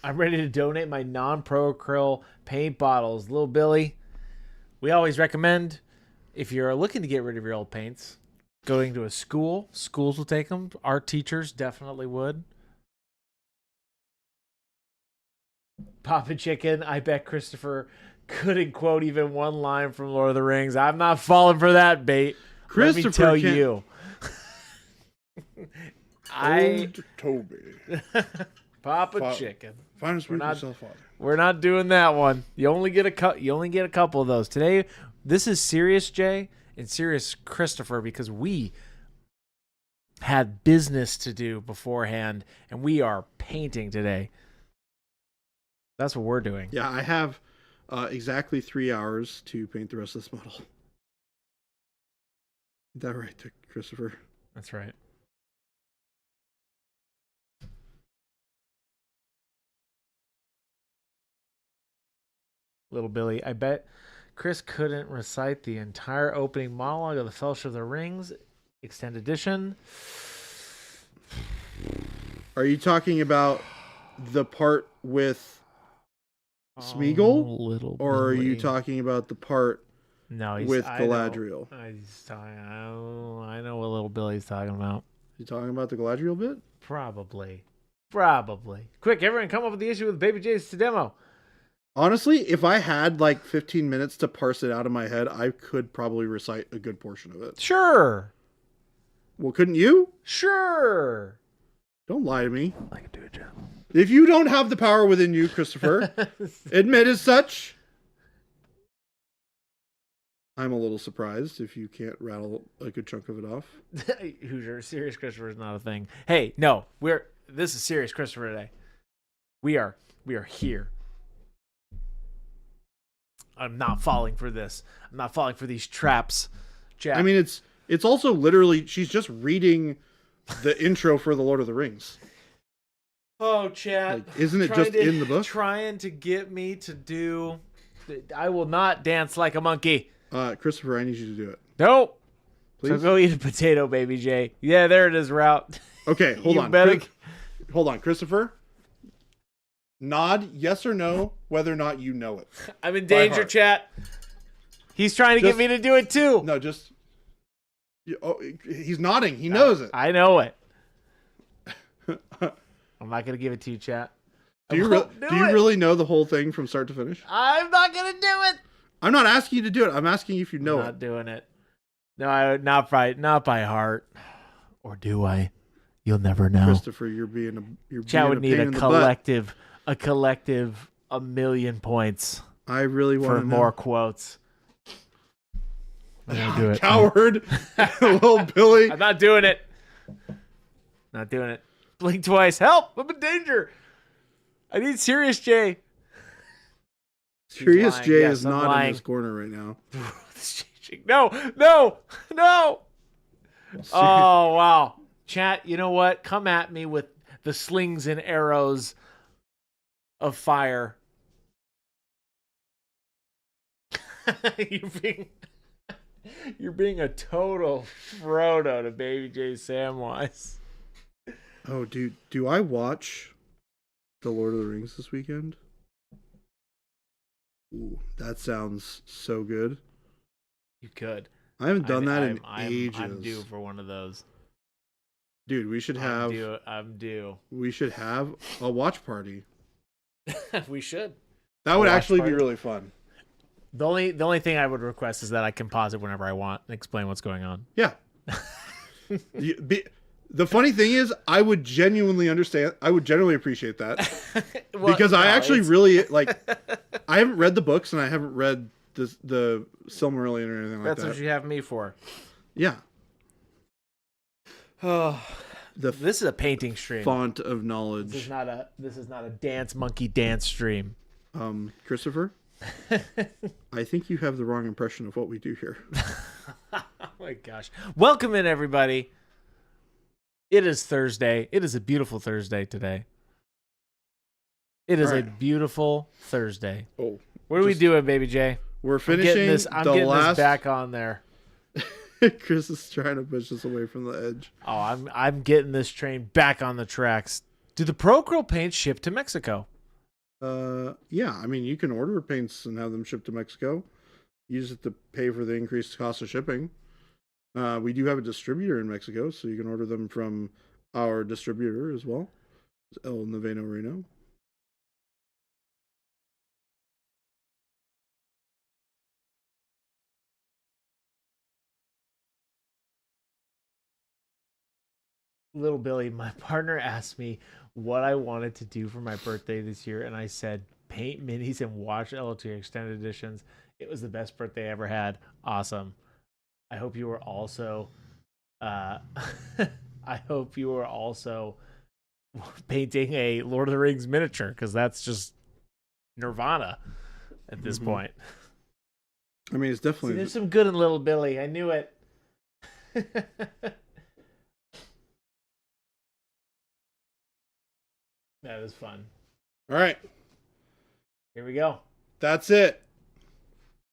I'm ready to donate my non-pro acryl paint bottles. Little Billy, we always recommend, if you're looking to get rid of your old paints, going to a school. Schools will take them. Art teachers definitely would. Papa Chicken, I bet Christopher couldn't quote even one line from Lord of the Rings. I'm not falling for that bait. Let me tell you. Old Toby. Papa Chicken. Finest we're yourself, Father. We're not doing that one. You only get a couple of those. Today, this is Serious Jay and Serious Christopher because we had business to do beforehand and we are painting today. That's what we're doing. Yeah, I have exactly 3 hours to paint the rest of this model. Is that right, Christopher? That's right. Little Billy, I bet Chris couldn't recite the entire opening monologue of the Fellowship of the Rings extended edition. Are you talking about the part with Smeagol? Little Or are you Billy. talking about the part No, with I Galadriel? I know what Little Billy's talking about. You talking about the Galadriel bit? Probably. Quick, everyone, come up with the issue with Baby J's to demo. Honestly, if I had like 15 minutes to parse it out of my head, I could probably recite a good portion of it. Sure. Well, couldn't you? Sure. Don't lie to me. I can do it, Jeff. If you don't have the power within you, Christopher, admit as such. I'm a little surprised if you can't rattle a good chunk of it off. Hoosier, serious Christopher is not a thing. Hey, no, this is serious Christopher today. We are here. I'm not falling for this. I'm not falling for these traps. Jack. I mean, it's also literally she's just reading the intro for the Lord of the Rings. Oh, Chad. Like, isn't it just in the book? Trying to get me to do. I will not dance like a monkey. Christopher, I need you to do it. Nope. Please? So go eat a potato, Baby J. Yeah, there it is, route. Okay, hold on. Better... Hold on, Christopher. Nod yes or no whether or not you know it. I'm in danger, chat. He's trying to get me to do it too. No, just... Oh, he's nodding. He knows it. I know it. I'm not going to give it to you, chat. Do you really know the whole thing from start to finish? I'm not going to do it. I'm not asking you to do it. I'm asking you if you know it. Not doing it. No, not by heart. Or do I? You'll never know. Christopher, you're being a chat would need pain a collective 1,000,000 points. I really want for more quotes. I'm gonna do it. Coward, little Billy. I'm not doing it. Not doing it. Blink twice. Help! I'm in danger. I need Serious J. Serious J is not in this corner right now. No. Oh, wow. Chat, you know what? Come at me with the slings and arrows of fire. You're being a total Frodo to Baby J Samwise. Oh, dude, do I watch The Lord of the Rings this weekend? Ooh, that sounds so good. You could. I haven't done that in ages. I'm due for one of those. Dude, we should have... I'm due. We should have a watch party. We should. That would actually be really fun. The only thing I would request is that I can pause it whenever I want and explain what's going on. Yeah. The funny thing is, I would genuinely understand. I would generally appreciate that. Because I actually really, like, I haven't read the books and I haven't read the Silmarillion or anything like that. That's what you have me for. Yeah. Oh, this is a painting stream. Font of knowledge. This is not a dance monkey dance stream. Christopher, I think you have the wrong impression of what we do here. Oh my gosh. Welcome in, everybody. It is Thursday. It is a beautiful Thursday today. It is a beautiful Thursday. Oh, what are we doing, Baby J? We're finishing I'm getting this back on there. Chris is trying to push us away from the edge. Oh, I'm getting this train back on the tracks. Do the Procryl paints ship to Mexico? Yeah. I mean, you can order paints and have them shipped to Mexico. You just have to pay for the increased cost of shipping. We do have a distributor in Mexico, so you can order them from our distributor as well. It's El Noveno Reno. Little Billy, my partner asked me what I wanted to do for my birthday this year, and I said paint minis and watch LO2 extended editions. It was the best birthday I ever had. Awesome. I hope you were also painting a Lord of the Rings miniature, because that's just Nirvana at this point. I mean, it's definitely... See, there's some good in Little Billy. I knew it. That is fun. All right. Here we go. That's it.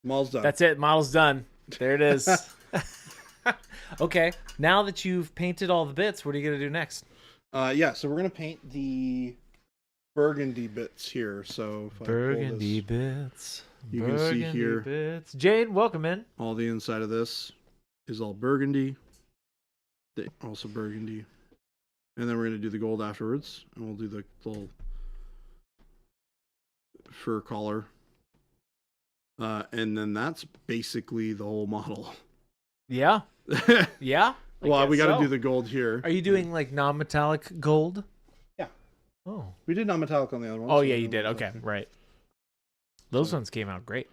Model's done. That's it. Model's done. There it is. Okay. Now that you've painted all the bits, what are you going to do next? Yeah, so we're going to paint the burgundy bits here. So if Burgundy I pull this, bits. you can see Burgundy here. bits. Jade, welcome in. All the inside of this is all burgundy. Also burgundy. And then we're going to do the gold afterwards. And we'll do the little fur collar. And then that's basically the whole model. Yeah. Yeah. Well, we got to do the gold here. Are you doing like non-metallic gold? Yeah. Oh. We did non-metallic on the other one. Oh, yeah, you did. Okay, right. Those ones came out great.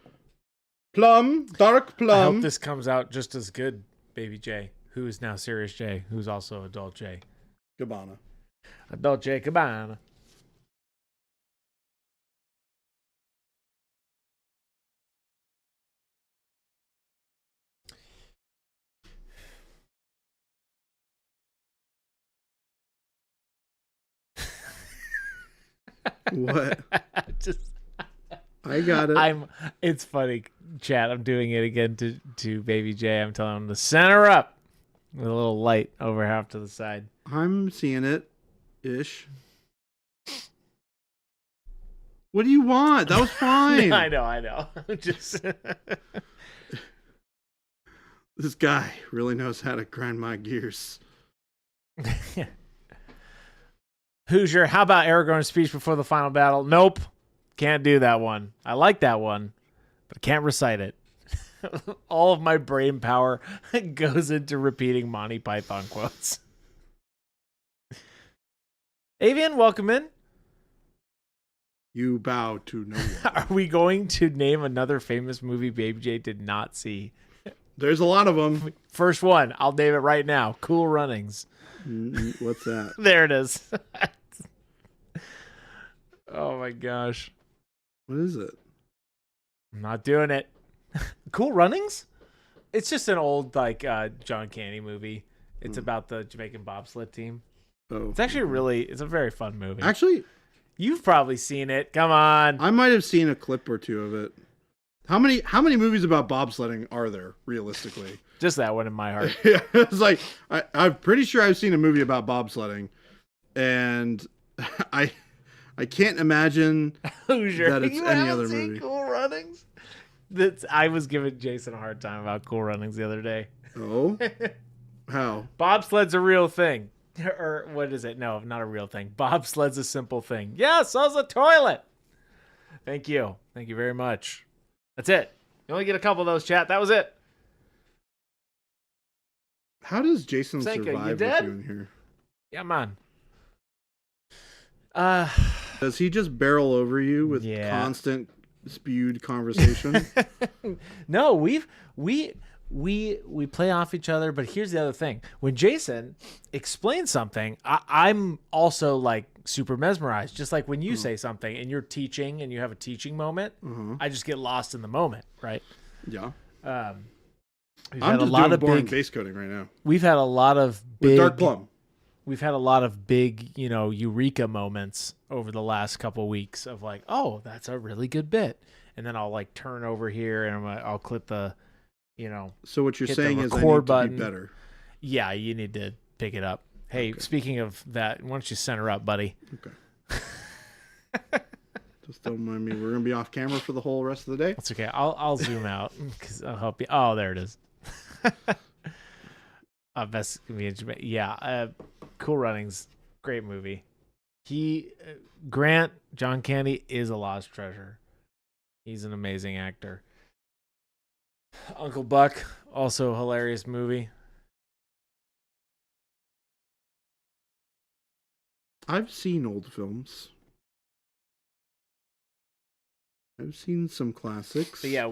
Plum, dark plum. I hope this comes out just as good, Baby J, who is now Serious J, who's also Adult J. Gabbana. Adult J Cabana. What? Just I got it. It's funny, chat. I'm doing it again to Baby J. I'm telling him to center up with a little light over half to the side. I'm seeing it, ish. What do you want? That was fine. I know. Just This guy really knows how to grind my gears. Hoosier, how about Aragorn's speech before the final battle? Nope. Can't do that one. I like that one, but can't recite it. All of my brain power goes into repeating Monty Python quotes. Avian, welcome in. You bow to no one. Are we going to name another famous movie Baby J did not see? There's a lot of them. First one, I'll name it right now. Cool Runnings. What's that? There it is. Oh my gosh. What is it? I'm not doing it. Cool Runnings? It's just an old like John Candy movie. It's about the Jamaican bobsled team. Oh, It's actually it's a very fun movie. Actually, You've probably seen it. Come on. I might have seen a clip or two of it. How many movies about bobsledding are there, realistically? Just that one in my heart. Yeah, it's like I'm pretty sure I've seen a movie about bobsledding, and I can't imagine Hoosier. that it's You any haven't other seen movie. Cool Runnings? I was giving Jason a hard time about Cool Runnings the other day. Oh, how? Bobsled's a real thing. Or what is it? No, not a real thing. Bobsled's a simple thing. Yes, so's a toilet. Thank you. Thank you very much. That's it. You only get a couple of those, chat. That was it. How does Jason Senka, you survive with dead? you in here? Yeah, man. Does he just barrel over you with Yeah. constant spewed conversation? No, we play off each other, but here's the other thing. When Jason explains something, I'm also like super mesmerized. Just like when you say something and you're teaching and you have a teaching moment, I just get lost in the moment, right? Yeah. We've I'm had just a lot doing of boring big base coding right now. we've had a lot of With big dark plum. we've had a lot of big, eureka moments over the last couple weeks of like, oh, that's a really good bit. And then I'll like turn over here and I'll click the, So what you're hit the saying is I record need button. to be better. yeah, you need to pick it up. Hey, speaking of that, why don't you center up, buddy? Okay. Just don't mind me. We're gonna be off camera for the whole rest of the day. That's okay. I'll zoom out because I'll help you. Oh, there it is. Best comedian. Yeah, Cool Runnings, great movie. Grant John Candy is a lost treasure. He's an amazing actor. Uncle Buck, also a hilarious movie. I've seen old films. I've seen some classics. But yeah,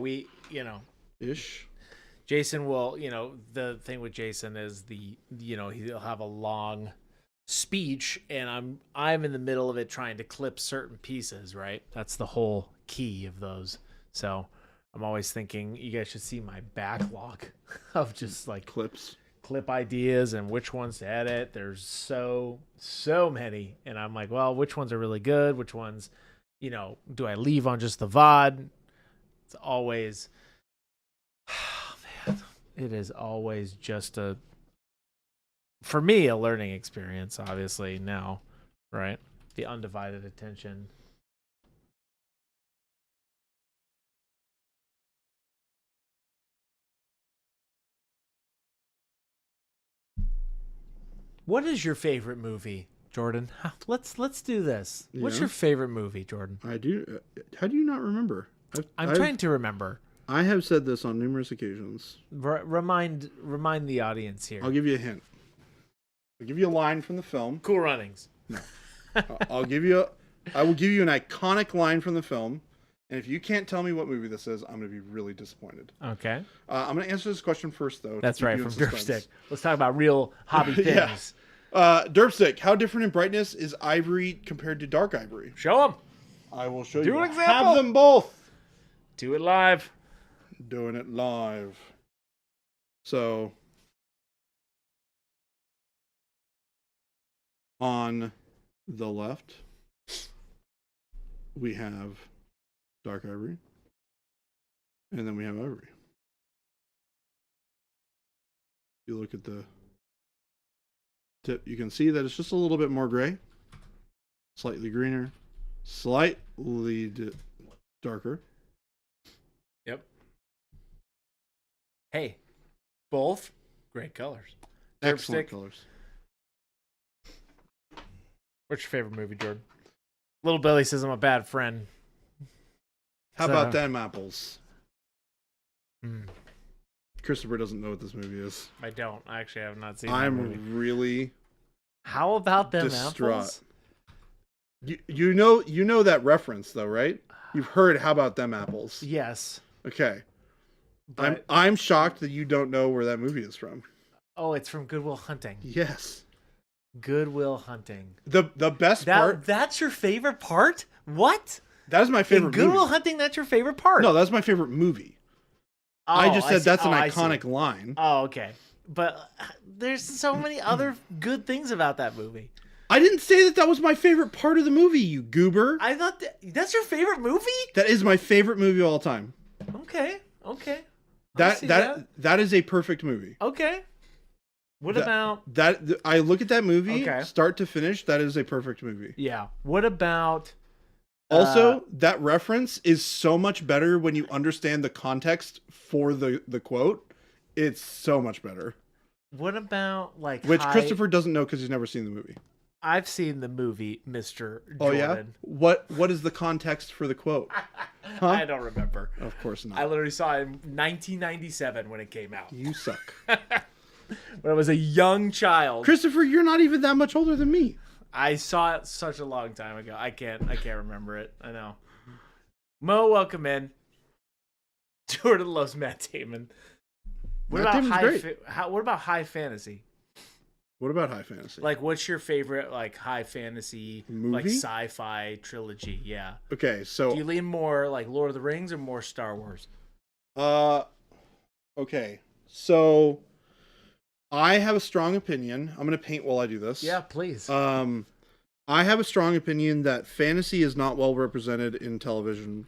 ish. Jason will, the thing with Jason is he'll have a long speech and I'm in the middle of it trying to clip certain pieces, right? That's the whole key of those. So I'm always thinking you guys should see my backlog of just like clip ideas and which ones to edit. There's so many. And I'm like, well, which ones are really good? Which ones, do I leave on just the VOD? It's always, it is always just for me, a learning experience, obviously now, right? The undivided attention. What is your favorite movie, Jordan? Let's do this. What's Yeah. your favorite movie, Jordan? I do. How do you not remember? I'm trying to remember. I have said this on numerous occasions. Remind the audience here. I'll give you a hint. I'll give you a line from the film. Cool Runnings. No. I will give you an iconic line from the film, and if you can't tell me what movie this is, I'm going to be really disappointed. Okay. I'm going to answer this question first, though. That's right, from suspense. Derpstick. Let's talk about real hobby Yeah. things. Derpstick, how different in brightness is ivory compared to dark ivory? Show them. I will show Do you. an example. Have them both. Do it live. Doing it live. So, on the left, we have dark ivory, and then we have ivory. You look at the tip, you can see that it's just a little bit more gray, slightly greener, slightly darker. Yep. Hey, both great colors. Excellent Derpstick. colors. What's your favorite movie, Jordan? Little Billy says I'm a bad friend. How So- about them apples? Mm, Christopher doesn't know what this movie is. I don't. I actually have not seen that movie. I'm really How about them distraught. apples? You know that reference though, right? You've heard "How about them apples"? Yes. Okay. But, I'm shocked that you don't know where that movie is from. oh, it's from Good Will Hunting. Yes. Good Will Hunting. The best part. That's your favorite part? What? That is my In favorite Good movie. Will Hunting, that's your favorite part? No, that's my favorite movie. Oh, I just said see. that's an Oh, I see. iconic line. Oh, okay. But there's so many other good things about that movie. I didn't say that was my favorite part of the movie, you goober. I thought that's your favorite movie? That is my favorite movie of all time. Okay. Okay. I That see that is a perfect movie. Okay. What about I look at that movie, Okay. start to finish, that is a perfect movie. yeah? What about Also, that reference is so much better when you understand the context for the quote. It's so much better. what about like Which Christopher doesn't know because he's never seen the movie. I've seen the movie Mr. Jordan. Oh yeah? What is the context for the quote? Huh? I don't remember. Of course not. I literally saw it in 1997 when it came out. You suck. When I was a young child. Christopher, you're not even that much older than me. I saw it such a long time ago. I can't remember it. I know. Mo, welcome in. Jordan loves Matt Damon. What Matt about Damon's great. what about high fantasy? What about high fantasy? Like, what's your favorite like high fantasy like Movie? sci-fi trilogy? Yeah. Okay, Do so you lean more like Lord of the Rings or more Star Wars? okay. So I have a strong opinion. I'm going to paint while I do this. Yeah, please. I have a strong opinion that fantasy is not well represented in television,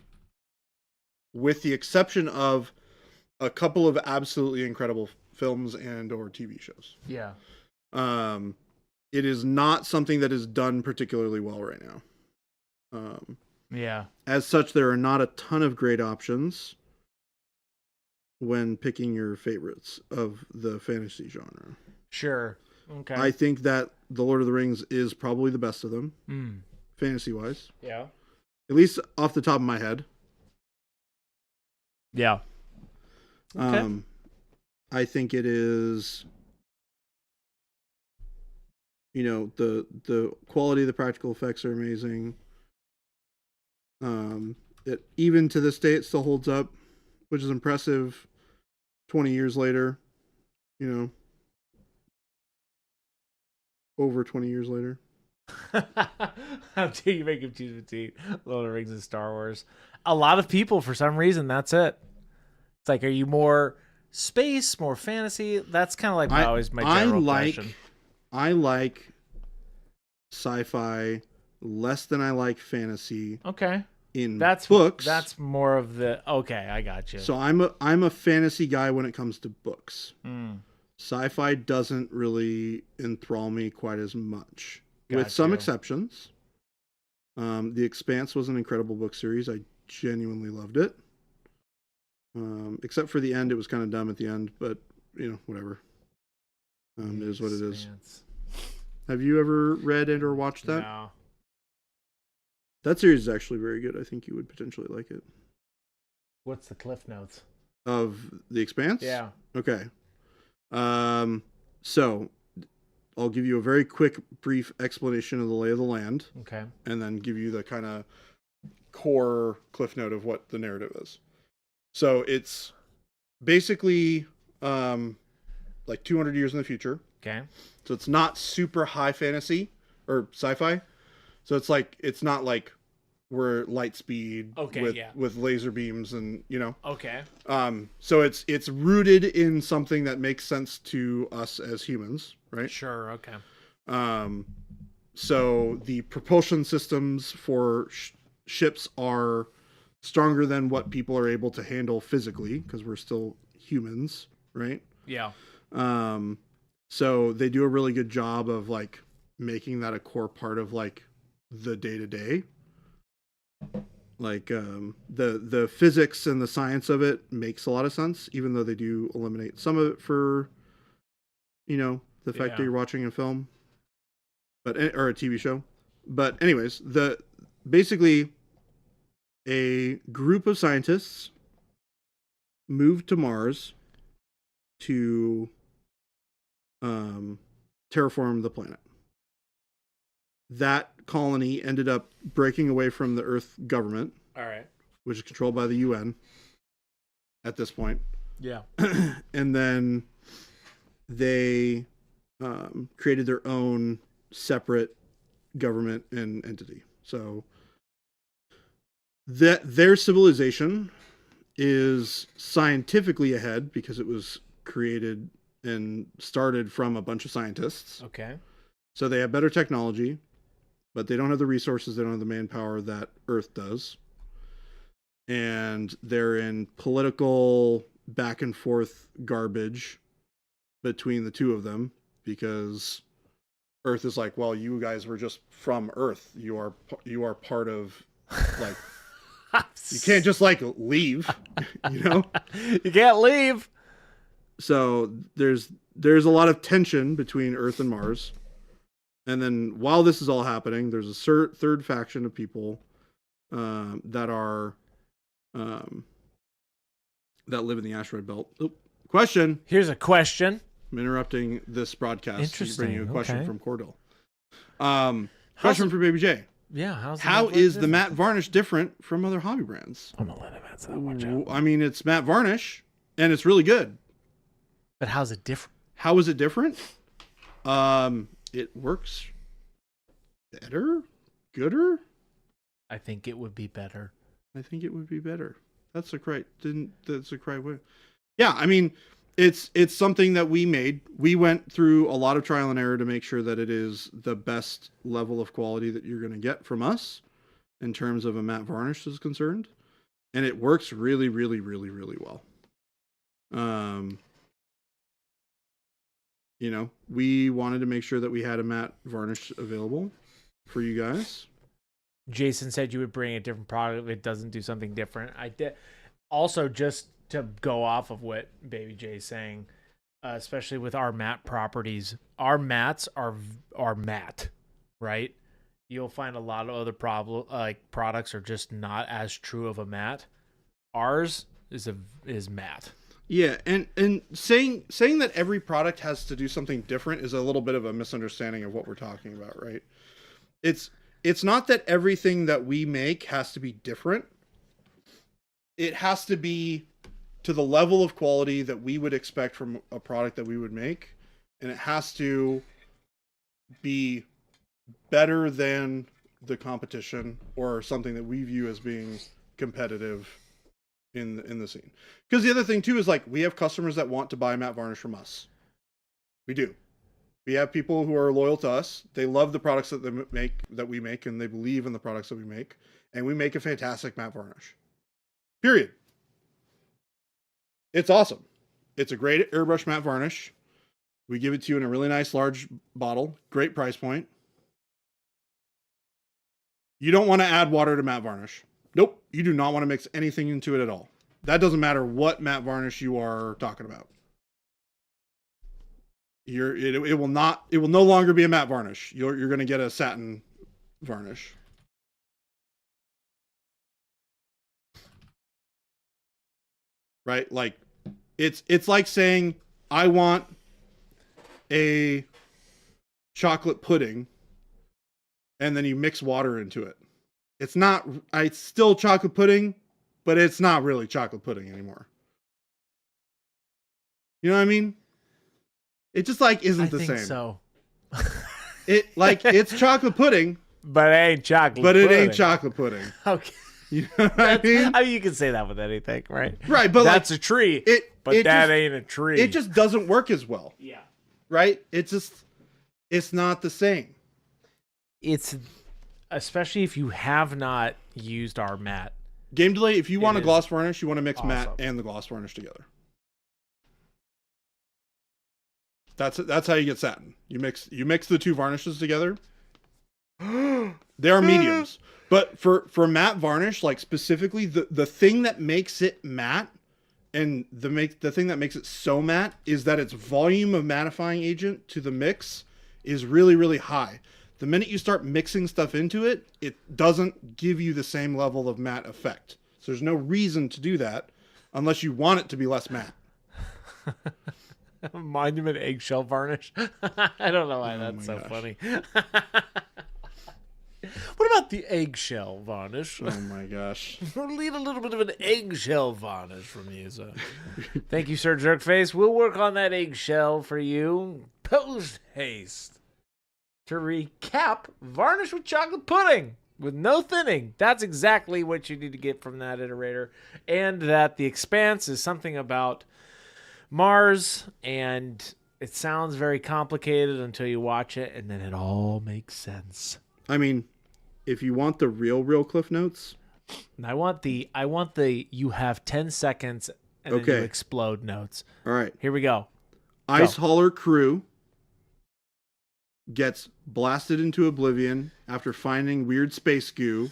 with the exception of a couple of absolutely incredible films and or TV shows. Yeah. It is not something that is done particularly well right now. Yeah. As such, there are not a ton of great options when picking your favorites of the fantasy genre. Sure. Okay. I think that The Lord of the Rings is probably the best of them, fantasy-wise. Yeah. At least off the top of my head. Yeah. Okay. I think it is, the quality of the practical effects are amazing. It even to this day it still holds up, which is impressive 20 years later, over 20 years later. How dare you make him choose between Lord of the Rings and Star Wars? A lot of people, for some reason, that's it. It's like, are you more space, more fantasy? That's kind of like my general question. I like sci-fi less than I like fantasy. Okay. That's books. That's more of the okay. I got you. So I'm a fantasy guy when it comes to books. Mm. Sci-fi doesn't really enthrall me quite as much, Got with some you. exceptions. The Expanse was an incredible book series. I genuinely loved it. Except for the end, it was kind of dumb at the end, but whatever. It is what it is. Have you ever read and or watched that? No. That series is actually very good. I think you would potentially like it. What's the cliff notes of The Expanse? Yeah. Okay. So I'll give you a very quick, brief explanation of the lay of the land. Okay. And then give you the kind of core cliff note of what the narrative is. So it's basically like 200 years in the future. Okay. So it's not super high fantasy or sci-fi. So it's not like we're light speed with laser beams and Okay. So it's rooted in something that makes sense to us as humans, right? Sure. Okay. So the propulsion systems for ships are stronger than what people are able to handle physically because we're still humans, right? Yeah. So they do a really good job of like making that a core part of like the day-to-day. Like the physics and the science of it makes a lot of sense, even though they do eliminate some of it for the fact that you're watching a film or a TV show. But anyways, basically a group of scientists moved to Mars to terraform the planet. That colony ended up breaking away from the Earth government. All right. Which is controlled by the UN at this point. Yeah. And then they created their own separate government and entity. So their civilization is scientifically ahead because it was created and started from a bunch of scientists. Okay. So they have better technology, but they don't have the resources, they don't have the manpower that Earth does. And they're in political back and forth garbage between the two of them because Earth is like, well, you guys were just from Earth. You are part of like you can't just like leave, You can't leave. So there's a lot of tension between Earth and Mars. And then while this is all happening, there's a third faction of people that are that live in the asteroid belt. Oop. Question. Here's a question. I'm interrupting this broadcast. Interesting. Bringing you a question from Cordell. Question for Baby J. Yeah. How is the matte varnish different from other hobby brands? I'm gonna let him answer that. Watch out. I mean, it's matte varnish, and it's really good. But how's it different? How is it different? It works better, gooder. I think it would be better. I think it would be better. That's the correct way. Yeah, I mean, it's something that we made. We went through a lot of trial and error to make sure that it is the best level of quality that you're going to get from us in terms of a matte varnish is concerned, and it works really, really, really, really well. We wanted to make sure that we had a matte varnish available for you guys. Jason said you would bring a different product if it doesn't do something different. I did. Also, just to go off of what Baby J is saying, especially with our matte properties, our mattes are matte, right? You'll find a lot of other products are just not as true of a matte. Ours is matte. Yeah, and saying that every product has to do something different is a little bit of a misunderstanding of what we're talking about, right? It's not that everything that we make has to be different. It has to be to the level of quality that we would expect from a product that we would make, and it has to be better than the competition or something that we view as being competitive in the scene. Because the other thing too is like we have customers that want to buy matte varnish from us. We do. We have people who are loyal to us. They love the products that we make, and they believe in the products that we make, and we make a fantastic matte varnish. Period. It's awesome. It's a great airbrush matte varnish. We give it to you in a really nice large bottle. Great price point. You don't want to add water to matte varnish. Nope. You do not want to mix anything into it at all. That doesn't matter what matte varnish you are talking about. It will no longer be a matte varnish. You're going to get a satin varnish. Right? Like it's like saying I want a chocolate pudding and then you mix water into it. It's still chocolate pudding, but it's not really chocolate pudding anymore. You know what I mean? It just like isn't the same. So. It's chocolate pudding, but it ain't chocolate. But pudding. It ain't chocolate pudding. Okay. You know what I mean? I mean, you can say that with anything, right? Right, but that's a tree. That ain't a tree. It just doesn't work as well. Yeah. Right? It's not the same. It's especially if you have not used our matte. Game delay, if you want a gloss varnish, you want to mix matte and the gloss varnish together. That's how you get satin. You mix the two varnishes together. They are mediums. But for matte varnish, like specifically the thing that makes it matte and the thing that makes it so matte is that its volume of mattifying agent to the mix is really, really high. The minute you start mixing stuff into it, it doesn't give you the same level of matte effect. So there's no reason to do that unless you want it to be less matte. Monument eggshell varnish. I don't know why that's so funny. What about the eggshell varnish? Oh my gosh. We'll need a little bit of an eggshell varnish from you, sir. Thank you, Sir Jerkface. We'll work on that eggshell for you. Post haste. To recap, varnish with chocolate pudding with no thinning. That's exactly what you need to get from that iterator. And that the expanse is something about Mars, and it sounds very complicated until you watch it, and then it all makes sense. I mean, if you want the real Cliff Notes, I want the you have 10 seconds and then you explode notes. All right. Here we go. Ice Hauler crew gets blasted into oblivion after finding weird space goo.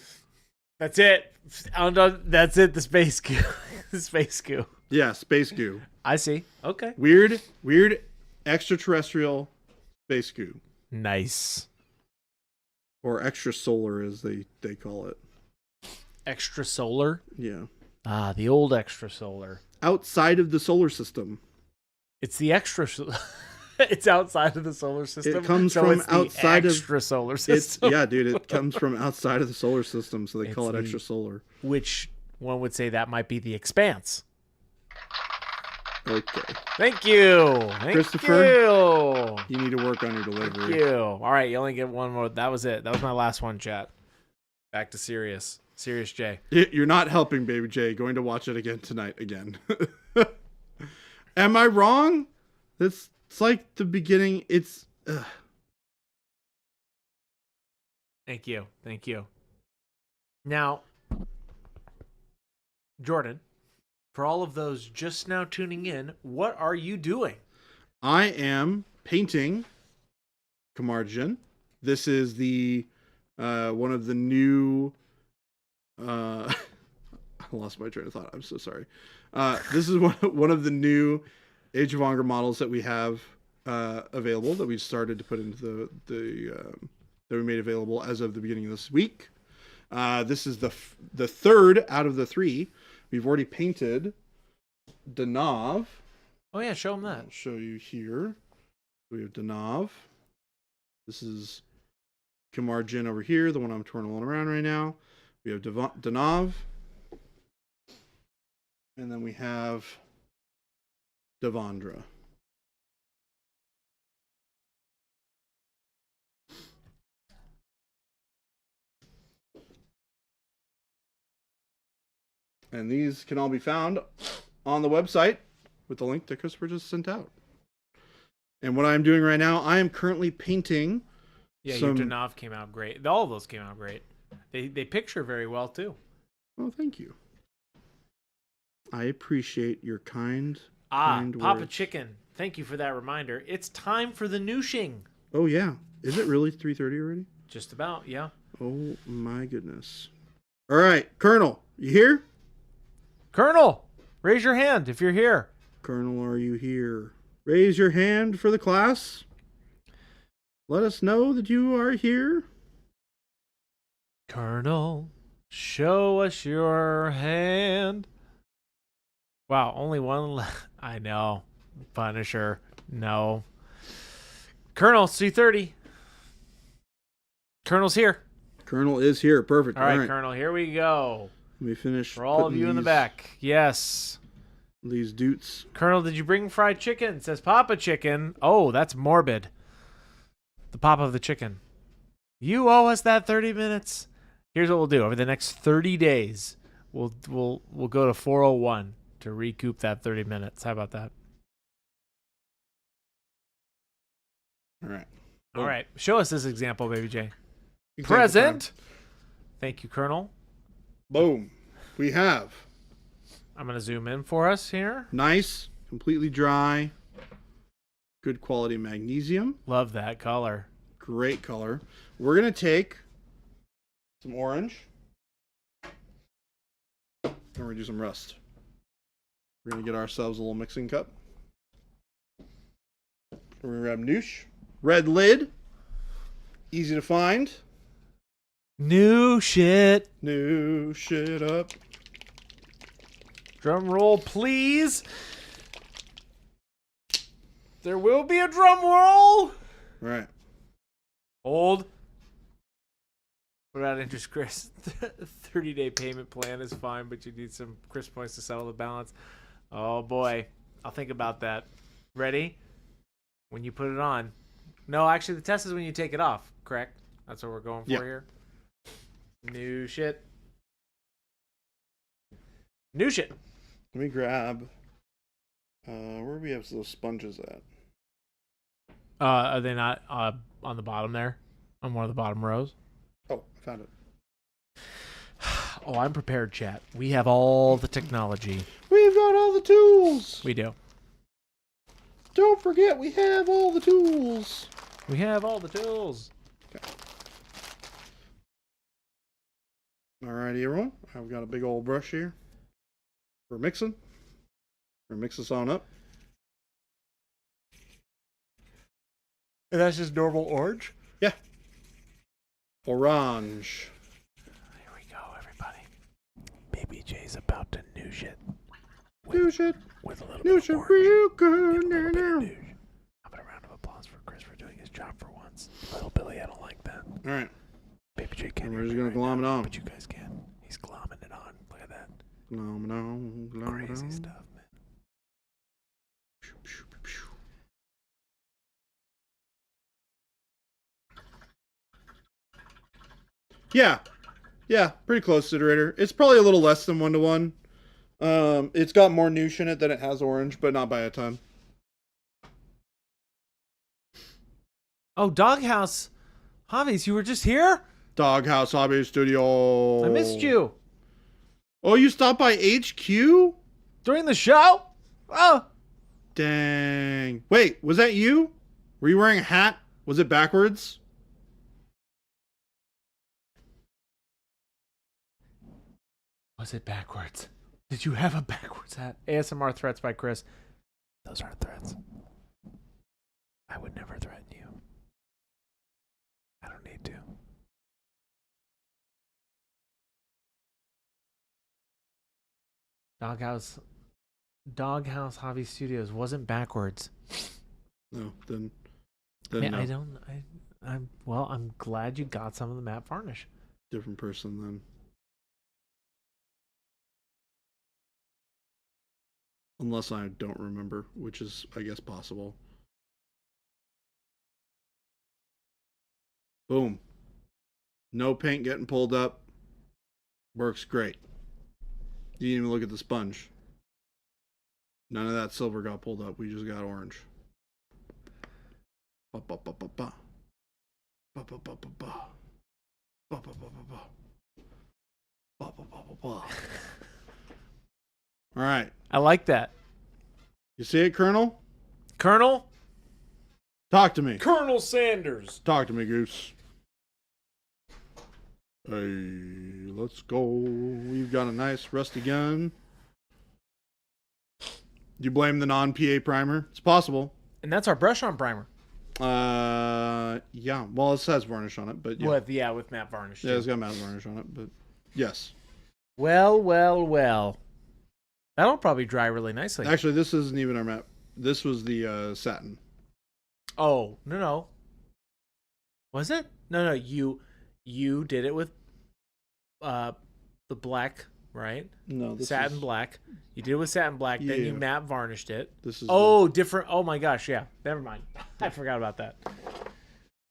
That's it. That's it, the space goo. The space goo. Yeah, space goo. I see. Okay. Weird extraterrestrial space goo. Nice. Or extra solar, as they call it. Extra solar? Yeah. Ah, the old extra solar. Outside of the solar system. It's the extra. It's outside of the solar system. It comes from outside of extra solar system. Yeah, dude. It comes from outside of the solar system, so they call it extra solar. Which one would say that might be the expanse. Okay. Thank you. Christopher, you need to work on your delivery. Thank you. All right, you only get one more. That was it. That was my last one, chat. Back to Sirius. Sirius J. You're not helping, Baby J. Going to watch it again tonight again. Am I wrong? It's like the beginning. It's... Thank you. Thank you. Now, Jordan, for all of those just now tuning in, what are you doing? I am painting Qamar Djinn. This is the one of the new... I lost my train of thought. I'm so sorry. This is one of the new Age of Angra models that we have available that we started to put into that we made available as of the beginning of this week. This is the third out of the three. We've already painted Danav. Oh yeah, show them that. I'll show you here. We have Danav. This is Qamar Djinn over here, the one I'm twirling around right now. We have Danav. And then we have Devandra. And these can all be found on the website with the link that Christopher just sent out. And what I'm doing right now, I am currently painting. Yeah, your Danav came out great. All of those came out great. They picture very well too. Oh, thank you. I appreciate your kind Papa words. Chicken. Thank you for that reminder. It's time for the Nooshing. Oh yeah, is it really 3:30 already? Just about, yeah. Oh my goodness. All right, Colonel, you here? Colonel, raise your hand if you're here. Colonel, are you here? Raise your hand for the class. Let us know that you are here. Colonel, show us your hand. Wow, only one. I know. Punisher. No. Colonel, C30. Colonel's here. Colonel is here. Perfect. All right, Colonel, here we go. Let me finish. For all of you in the back. Yes. These doots. Colonel, did you bring fried chicken? It says Papa Chicken. Oh, that's morbid. The Papa of the chicken. You owe us that 30 minutes. Here's what we'll do. Over the next 30 days, we'll go to 401 to recoup that 30 minutes. How about that? All right. All right. Show us this example, Baby J. Example Present. time. Thank you, Colonel. Boom. We have I'm going to zoom in for us here. nice, completely dry, good quality magnesium. Love that color. Great color. We're going to take some orange. And we're going to do some rust. We're going to get ourselves a little mixing cup. We're going to grab noosh. Red lid. Easy to find. New shit. New shit up. Drum roll, please. There will be a drum roll. Right. Hold. Without interest, Chris. 30-day payment plan is fine, but you need some Chris points to settle the balance. Oh, boy. I'll think about that. Ready? When you put it on. No, actually, the test is when you take it off, correct? That's what we're going for here. New shit. New shit. Let me grab... where do we have those sponges at? Are they not on the bottom there? On one of the bottom rows? Oh, I found it. Oh, I'm prepared, chat. We have all the technology. We've got all the tools. We do. Don't forget, we have all the tools. We have all the tools. Okay. Alrighty, everyone. I've got a big old brush here. We're mixing. We're mix this on up. And that's just normal orange? Yeah. Orange. Here we go, everybody. Baby J's about to noosh it. New shit. With a little New bit shit of orange. real good. And a little bit of Now. noosh. How about a round of applause for Chris for doing his job for once? Little Billy, I don't like that. Alright. Baby J can't. And we're just hear gonna me right glom now, it on. But you guys can. He's glomming it on. Look at that. Glom it on. Glom it Crazy on. stuff, man. Yeah. Yeah, pretty close to iterator. It's probably a little less than 1-to-1. It's got more noosh in it than it has orange, but not by a ton. Oh, Doghouse Hobbies, you were just here? Doghouse Hobby Studio. I missed you. Oh, you stopped by HQ? During the show? Oh. Dang. Wait, was that you? Were you wearing a hat? Was it backwards? Was it backwards? Did you have a backwards hat? ASMR threats by Chris. Those aren't threats. I would never threaten you. I don't need to. Doghouse Hobby Studios wasn't backwards. No, then Man, no. I'm glad you got some of the matte varnish. Different person then. Unless I don't remember, which is, I guess, possible. Boom. No paint getting pulled up. Works great. You didn't even look at the sponge. None of that silver got pulled up. We just got orange. Ba ba ba ba ba. Ba ba ba ba ba. Ba ba ba ba ba. Ba ba ba ba ba. All right. I like that. You see it, Colonel? Colonel? Talk to me. Colonel Sanders. Talk to me, Goose. Hey, let's go. We've got a nice rusty gun. You blame the non-PA primer? It's possible. And that's our brush on primer. Yeah. Well, it says varnish on it, but yeah. With matte varnish. Yeah, it's got matte varnish on it, but yes. Well. That'll probably dry really nicely. Actually, this isn't even our matte. This was the satin. Oh, no. Was it? No, you did it with the black, right? No, this satin is, black. You did it with satin black, then Yeah. you matte varnished it. This is different. Oh my gosh, yeah. Never mind. I forgot about that.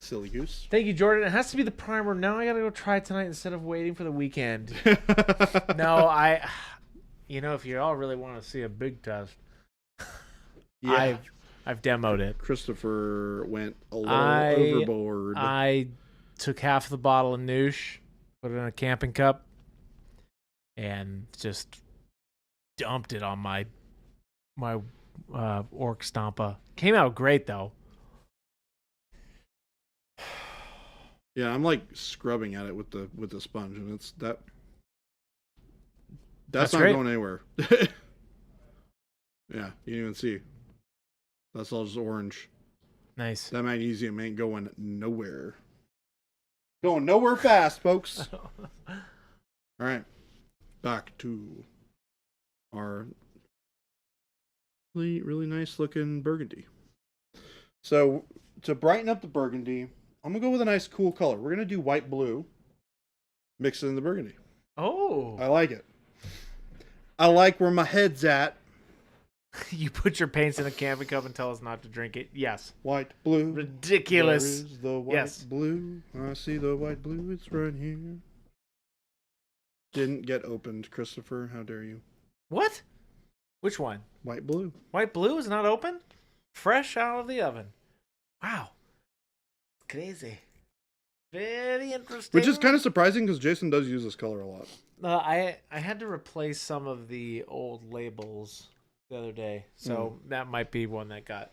silly goose. Thank you, Jordan. It has to be the primer. Now I gotta go try it tonight instead of waiting for the weekend. No, if you all really want to see a big test, Yeah. I've demoed it. Christopher went a little overboard. I took half the bottle of Noosh, put it in a camping cup, and just dumped it on my orc stompa. Came out great though. Yeah, I'm like scrubbing at it with the sponge, and it's that's not great. going anywhere. Yeah, you didn't even see. That's all just orange. Nice. That magnesium ain't going nowhere. Going nowhere fast, folks. All right, back to our really nice looking burgundy. So to brighten up the burgundy, I'm gonna go with a nice cool color. We're gonna do white blue, mix it in the burgundy. Oh. I like it. I like where my head's at. You put your paints in a camping cup and tell us not to drink it. Yes. White, blue. Ridiculous. Where is the white, blue? I see the white, blue. It's right here. Didn't get opened, Christopher. How dare you? What? Which one? White, blue. White blue is not open? Fresh out of the oven. Wow. Crazy. Very interesting. Which is kind of surprising because Jason does use this color a lot. I had to replace some of the old labels the other day, so that might be one that got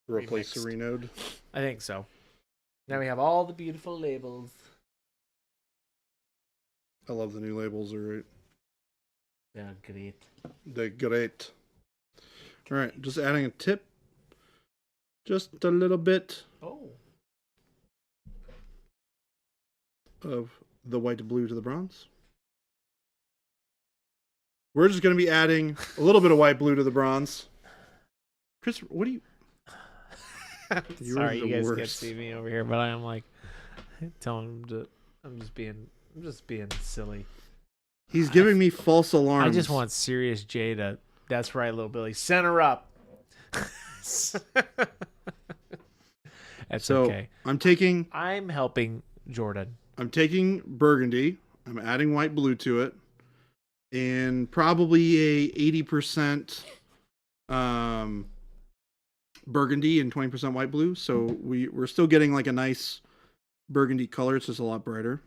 Replace remixed. Serenode. I think so. Now we have all the beautiful labels. I love the new labels. They're great. They're great. They're great. All right, just adding a tip. Just a little bit Oh. of the white blue to the bronze. We're just going to be adding a little bit of white blue to the bronze. Chris, what do you... Sorry, the you guys can't worst. see me over here, but I am like telling him to. I'm just being silly. He's giving me false alarms. I just want Serious J to. That's right, little Billy. Center up. That's okay. I'm helping Jordan. I'm taking burgundy. I'm adding white blue to it. And probably a 80% burgundy and 20% white blue. So we're still getting like a nice burgundy color. It's just a lot brighter.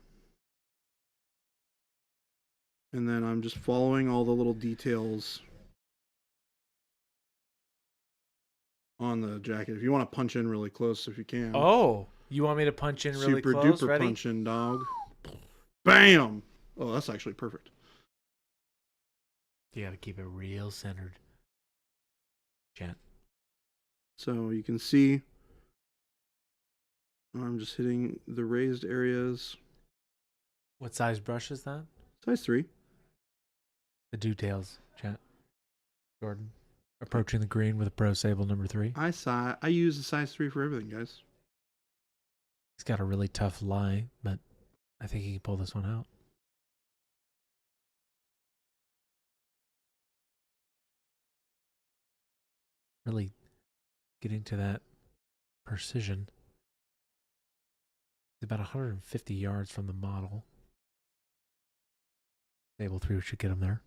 And then I'm just following all the little details on the jacket. If you want to punch in really close, if you can. Oh, you want me to punch in really Super close? duper Ready? punch in, dog. Bam! Oh, that's actually perfect. You got to keep it real centered. Chat. So you can see I'm just hitting the raised areas. What size brush is that? Size 3. The details, chat. Jordan. Approaching the green with a Pro Sable number 3. I use a size 3 for everything, guys. He's got a really tough lie, but I think he can pull this one out. Really getting to that precision. He's about 150 yards from the model. Sable 3 should get him there.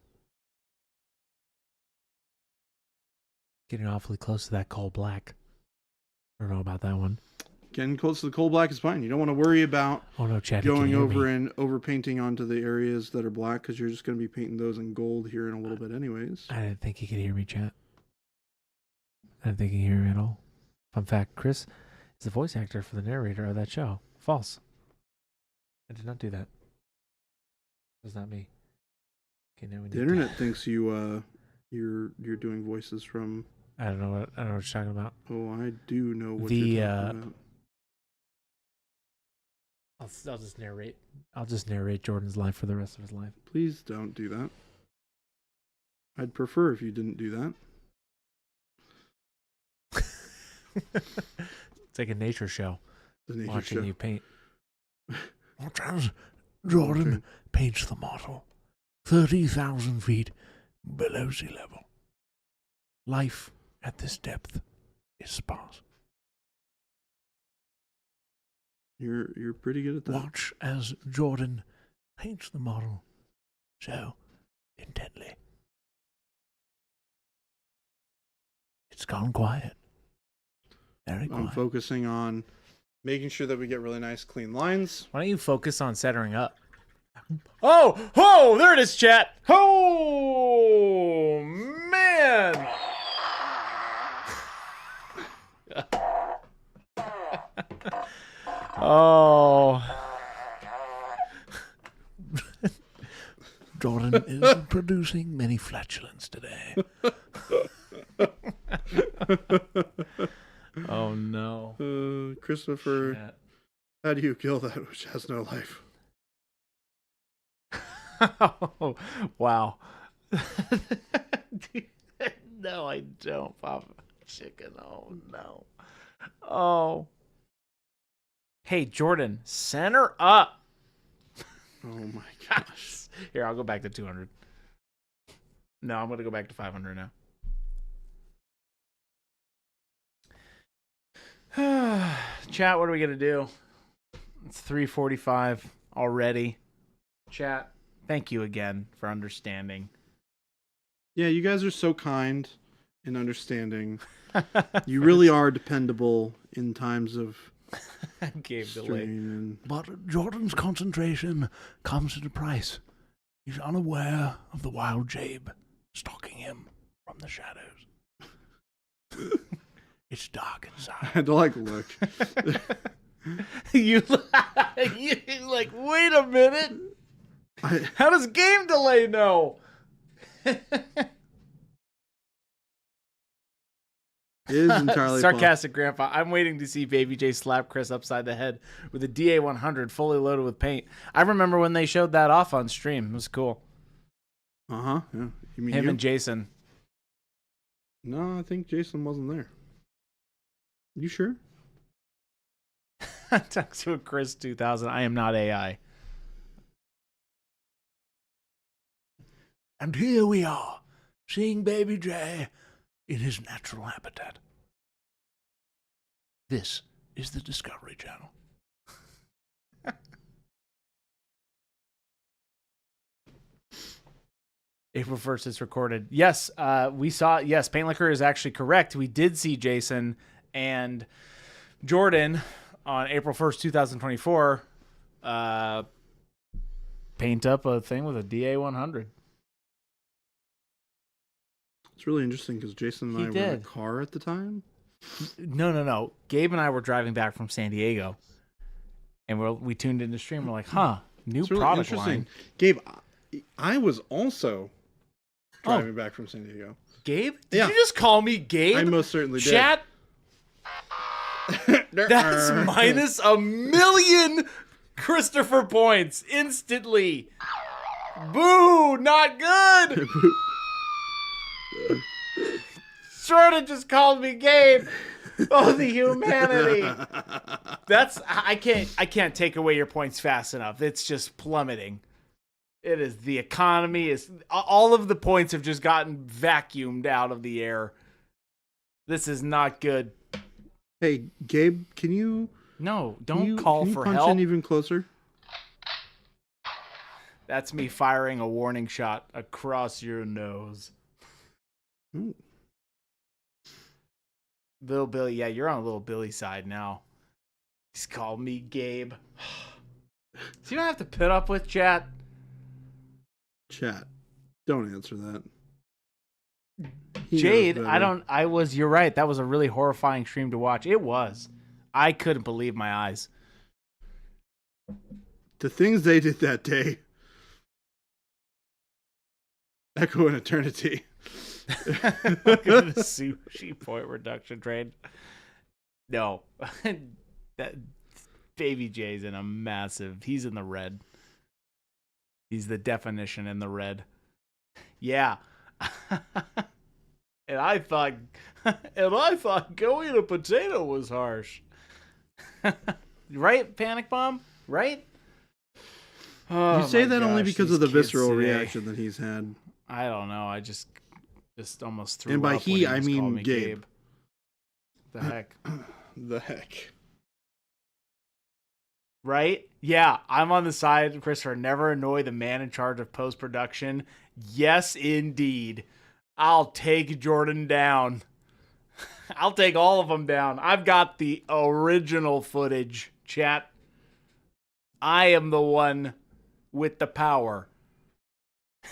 Getting awfully close to that coal black. I don't know about that one. Getting close to the coal black is fine. You don't want to worry about going over and over painting onto the areas that are black because you're just going to be painting those in gold here in a little bit anyways. I didn't think he could hear me, chat. I didn't think he could hear me at all. Fun fact, Chris is the voice actor for the narrator of that show. False. I did not do that. Does not me. Okay, now we need The internet thinks you're doing voices from. I don't know what you're talking about. Oh, I do know what you're talking about. I'll just narrate. I'll just narrate Jordan's life for the rest of his life. Please don't do that. I'd prefer if you didn't do that. It's like a nature show. The nature watching show. you paint. Watch as Jordan paints the model 30,000 feet below sea level. Life at this depth is sparse. You're pretty good at that. Watch as Jordan paints the model so intently. It's gone quiet. Very quiet. I'm focusing on making sure that we get really nice, clean lines. Why don't you focus on centering up? Oh, there it is, chat. Oh, man. Oh. Jordan is producing many flatulence today. Oh, no. Christopher, Shit. how do you kill that which has no life? Oh, wow. No, I don't, Papa Chicken. Oh, no. Oh. Hey, Jordan, center up. Oh, my gosh. Here, I'll go back to 200. No, I'm going to go back to 500 now. Chat, what are we going to do? It's 3:45 already. Chat, thank you again for understanding. Yeah, you guys are so kind and understanding. You really are dependable in times of Game strain. delay. But Jordan's concentration comes at a price. He's unaware of the wild Jabe stalking him from the shadows. It's dark I inside. had to look. you like, wait a minute. How does game delay know? It is entirely sarcastic, Grandpa. I'm waiting to see Baby J slap Chris upside the head with a DA-100 fully loaded with paint. I remember when they showed that off on stream. It was cool. Yeah. You mean Him you? and Jason. No, I think Jason wasn't there. You sure? Talk to a Chris 2000. I am not AI. And here we are, seeing Baby J in his natural habitat. This is the Discovery Channel. April 1st it's recorded. Yes, we saw, yes, Paint Liquor is actually correct. We did see Jason and Jordan on April 1st, 2024, paint up a thing with a DA-100. It's really interesting because Jason and I were in a car at the time. No. Gabe and I were driving back from San Diego, and we tuned into stream. We're like, huh, new really product line. Gabe, I was also driving back from San Diego. Gabe? Did you just call me Gabe? I most certainly did. Chat? That's minus 1,000,000 Christopher points instantly. Boo! Not good. Jordan just called me Gabe. Oh, the humanity. I can't take away your points fast enough. It's just plummeting. It is, the economy is, all of the points have just gotten vacuumed out of the air. This is not good. Hey, Gabe, can you? No, don't call for punch help. in even closer? That's me firing a warning shot across your nose. Ooh. Little Billy, yeah, you're on Little Billy's side now. He's called me Gabe. So you don't have to put up with chat. Chat, don't answer that. Jade, you're right. That was a really horrifying stream to watch. It was. I couldn't believe my eyes. The things they did that day. Echo in eternity. Look at the sushi point reduction trade. No. That Baby J's in a massive. He's in the red. He's the definition in the red. Yeah. and I thought going a potato was harsh. Right, Panic Bomb? Right? Oh, you say that only because of the visceral today. reaction that he's had. I don't know. I just almost threw And by up he, when I just called mean me Gabe. The heck. The heck. Right? Yeah, I'm on the side, Christopher. Never annoy the man in charge of post-production. Yes, indeed. I'll take Jordan down. I'll take all of them down. I've got the original footage, chat. I am the one with the power.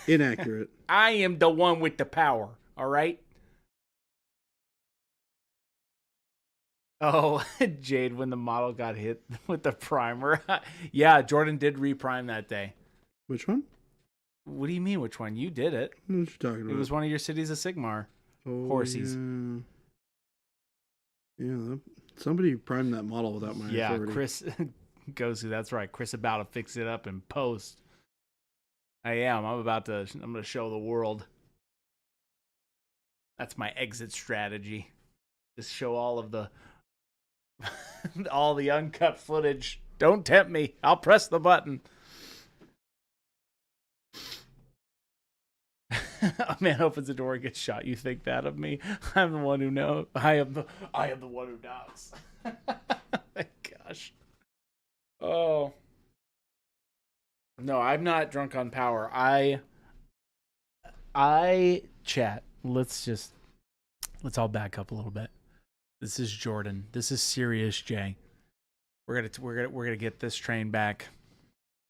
Inaccurate. I am the one with the power, all right? Oh, Jade, when the model got hit with the primer. Yeah, Jordan did reprime that day. Which one? What do you mean, which one? You did it. What are you talking about? It was one of your cities of Sigmar. Oh, Horsies. Yeah, somebody primed that model without my authority. Chris goes through. That's right. Chris about to fix it up in post. I am. I'm going to show the world. That's my exit strategy. Just show all of the all the uncut footage. Don't tempt me. I'll press the button. A man opens the door and gets shot. You think that of me? I'm the one who knows. I am the one who knocks. My gosh. Oh. No, I'm not drunk on power. I chat. Let's all back up a little bit. This is Jordan. This is Serious J. We're gonna get this train back.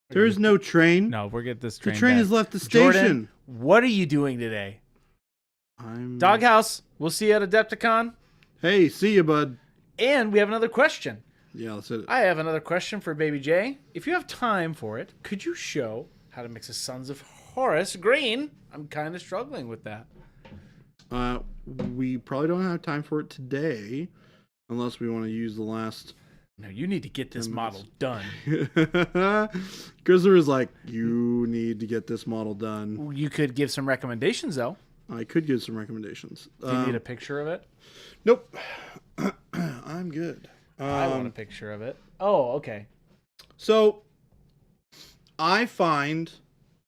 There is no train. No, we're getting this train. The train back. has left the station. Jordan, what are you doing today? Doghouse. We'll see you at Adepticon. Hey, see you, bud. And we have another question. Yeah, that's it. I have another question for Baby J. If you have time for it, could you show how to mix a Sons of Horus green? I'm kind of struggling with that. We probably don't have time for it today, unless we want to use the last. No, you need to get this model done. Grizzler is like, you need to get this model done. You could give some recommendations, though. I could give some recommendations. Do you need a picture of it? Nope. I'm good. I want a picture of it. Oh, okay. So, I find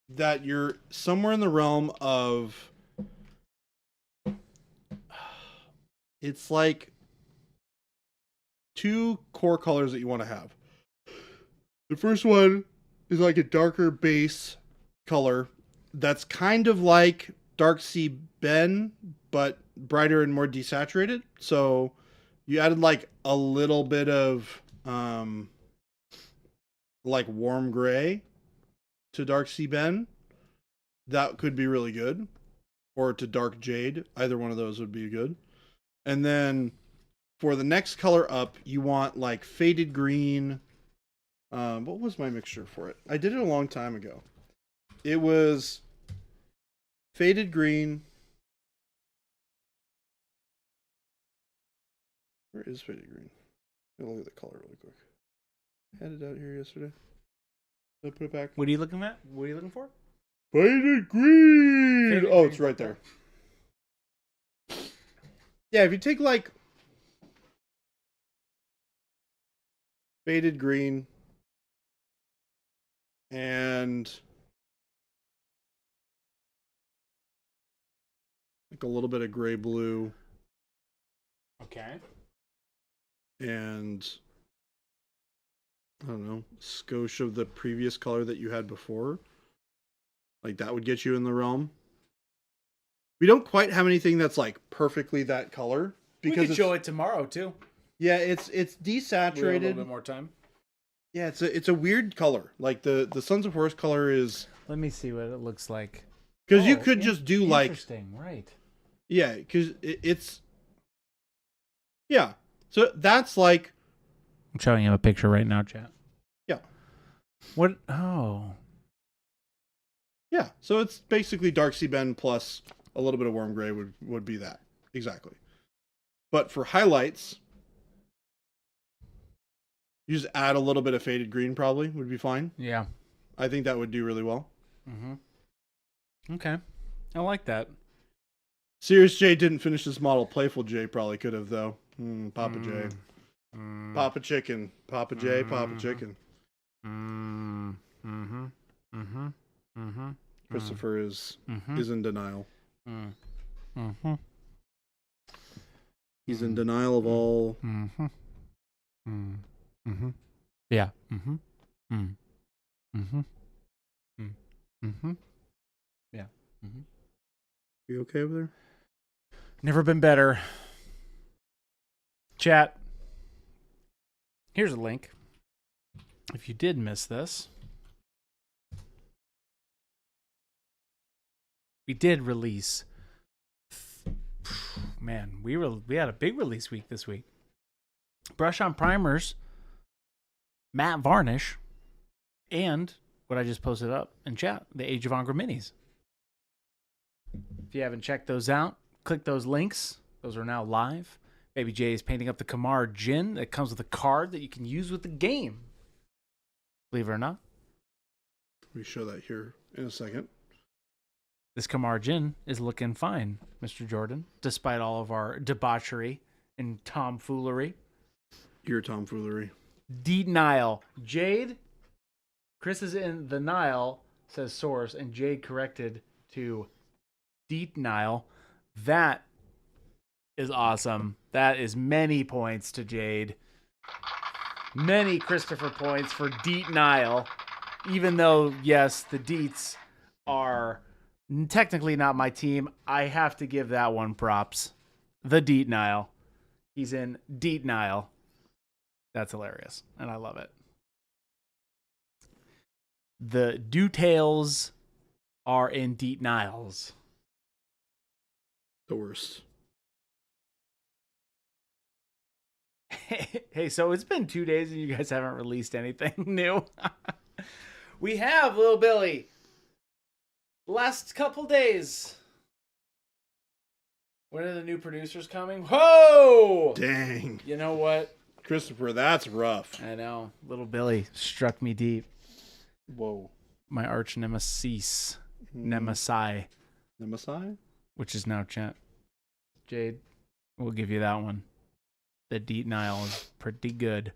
that you're somewhere in the realm of... It's like two core colors that you want to have. The first one is like a darker base color that's kind of like Dark Sea Ben, but brighter and more desaturated. So you added like a little bit of like warm gray to Dark Sea Ben. That could be really good. Or to Dark Jade. Either one of those would be good. And then for the next color up, you want like faded green. What was my mixture for it? I did it a long time ago. It was faded green. Where is faded green? Let me look at the color really quick. I had it out here yesterday. Did I put it back? What are you looking at? What are you looking for? Faded green! Faded oh, green. it's right there. Yeah, if you take like faded green and like a little bit of gray blue. Okay. And I don't know, skosh of the previous color that you had before. Like that would get you in the realm. We don't quite have anything that's like perfectly that color because we could show it tomorrow too. Yeah, it's desaturated. We have a little bit more time. Yeah, it's a weird color. Like the Sons of Horus color is. Let me see what it looks like. Because you could just do like. Interesting, right? Yeah, because it's. Yeah, so that's like. I'm showing him a picture right now, chat. Yeah. What? Oh. Yeah, so it's basically Dark Sea Ben plus a little bit of Warm Gray would be that. Exactly. But for highlights, you just add a little bit of faded green probably would be fine. Yeah. I think that would do really well. Mm-hmm. Okay. I like that. Serious J didn't finish this model. Playful J probably could have, though. Papa J. Papa Chicken. Papa J, Papa Chicken. Christopher is in denial. He's in denial of all. Yeah. Yeah. You okay over there? Never been better. Chat. Here's a link. If you did miss this, we did release. Man, we had a big release week this week. Brush on primers, matte varnish, and what I just posted up in chat, the Age of Angra minis. If you haven't checked those out, click those links. Those are now live. Baby J is painting up the Qamar Djinn that comes with a card that you can use with the game. Believe it or not. Let me show that here in a second. This Qamar Djinn is looking fine, Mr. Jordan, despite all of our debauchery and tomfoolery. Your tomfoolery. Denial. Jade, Chris is in the Nile, says source, and Jade corrected to denial. That is awesome. That is many points to Jade. Many Christopher points for denial. Even though, yes, the Deets are technically not my team, I have to give that one props. The denial. He's in denial. That's hilarious, and I love it. The details are in denials. The worst. Hey, so it's been 2 days and you guys haven't released anything new. We have, Little Billy. Last couple days. When are the new producers coming? Whoa! Dang. You know what? Christopher, that's rough. I know. Little Billy struck me deep. Whoa. My arch nemesis. Nemesis. Nemesis? Which is now chat. Jade, we'll give you that one. The denial is pretty good.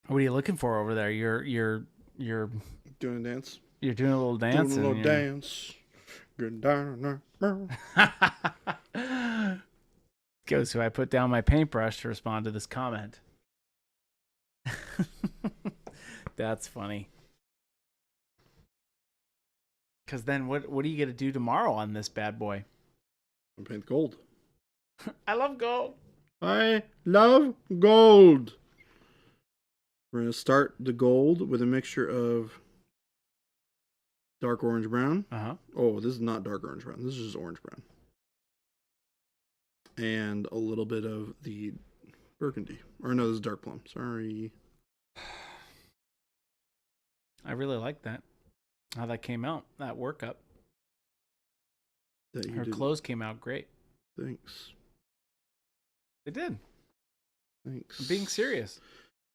What are you looking for over there? You're doing a dance. You're doing a little dance. Doing a little dance. Good down. Goes to I put down my paintbrush to respond to this comment. That's funny. Because then what are you going to do tomorrow on this bad boy? I'm paint gold. I love gold. I love gold. We're going to start the gold with a mixture of dark orange brown. Oh, this is not dark orange brown. This is just orange brown. And a little bit of the burgundy. Or no, this is dark plum. Sorry. I really like that. How that came out. That workup. Her clothes came out great. Thanks. They did. Thanks. I'm being serious.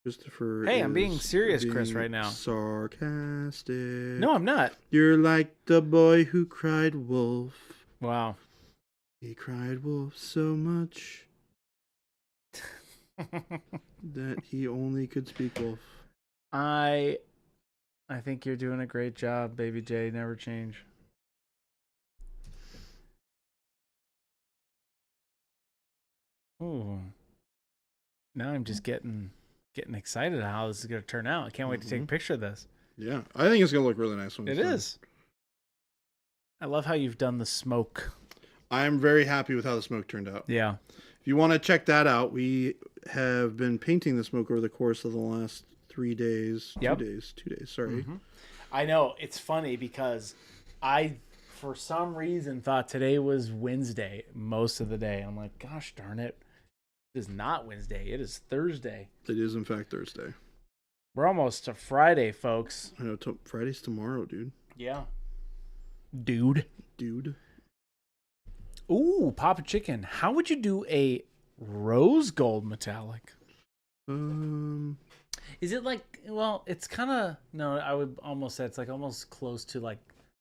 Christopher. Hey, I'm being serious, Chris, right now. Sarcastic. No, I'm not. You're like the boy who cried wolf. Wow. He cried wolf so much that he only could speak wolf. I think you're doing a great job, Baby J. Never change. Ooh. Now I'm just getting excited how this is going to turn out. I can't wait to take a picture of this. Yeah, I think it's going to look really nice when it is. I love how you've done the smoke. I'm very happy with how the smoke turned out. Yeah. If you want to check that out, we have been painting the smoke over the course of the last 3 days. Yep. 2 days. 2 days, sorry. I know. It's funny because I, for some reason, thought today was Wednesday most of the day. I'm like, gosh darn it. It is not Wednesday. It is Thursday. It is, in fact, Thursday. We're almost to Friday, folks. I know, Friday's tomorrow, dude. Yeah. Dude. Ooh, Papa Chicken. How would you do a rose gold metallic? Is it like, well, it's kind of, no, I would almost say it's like almost close to like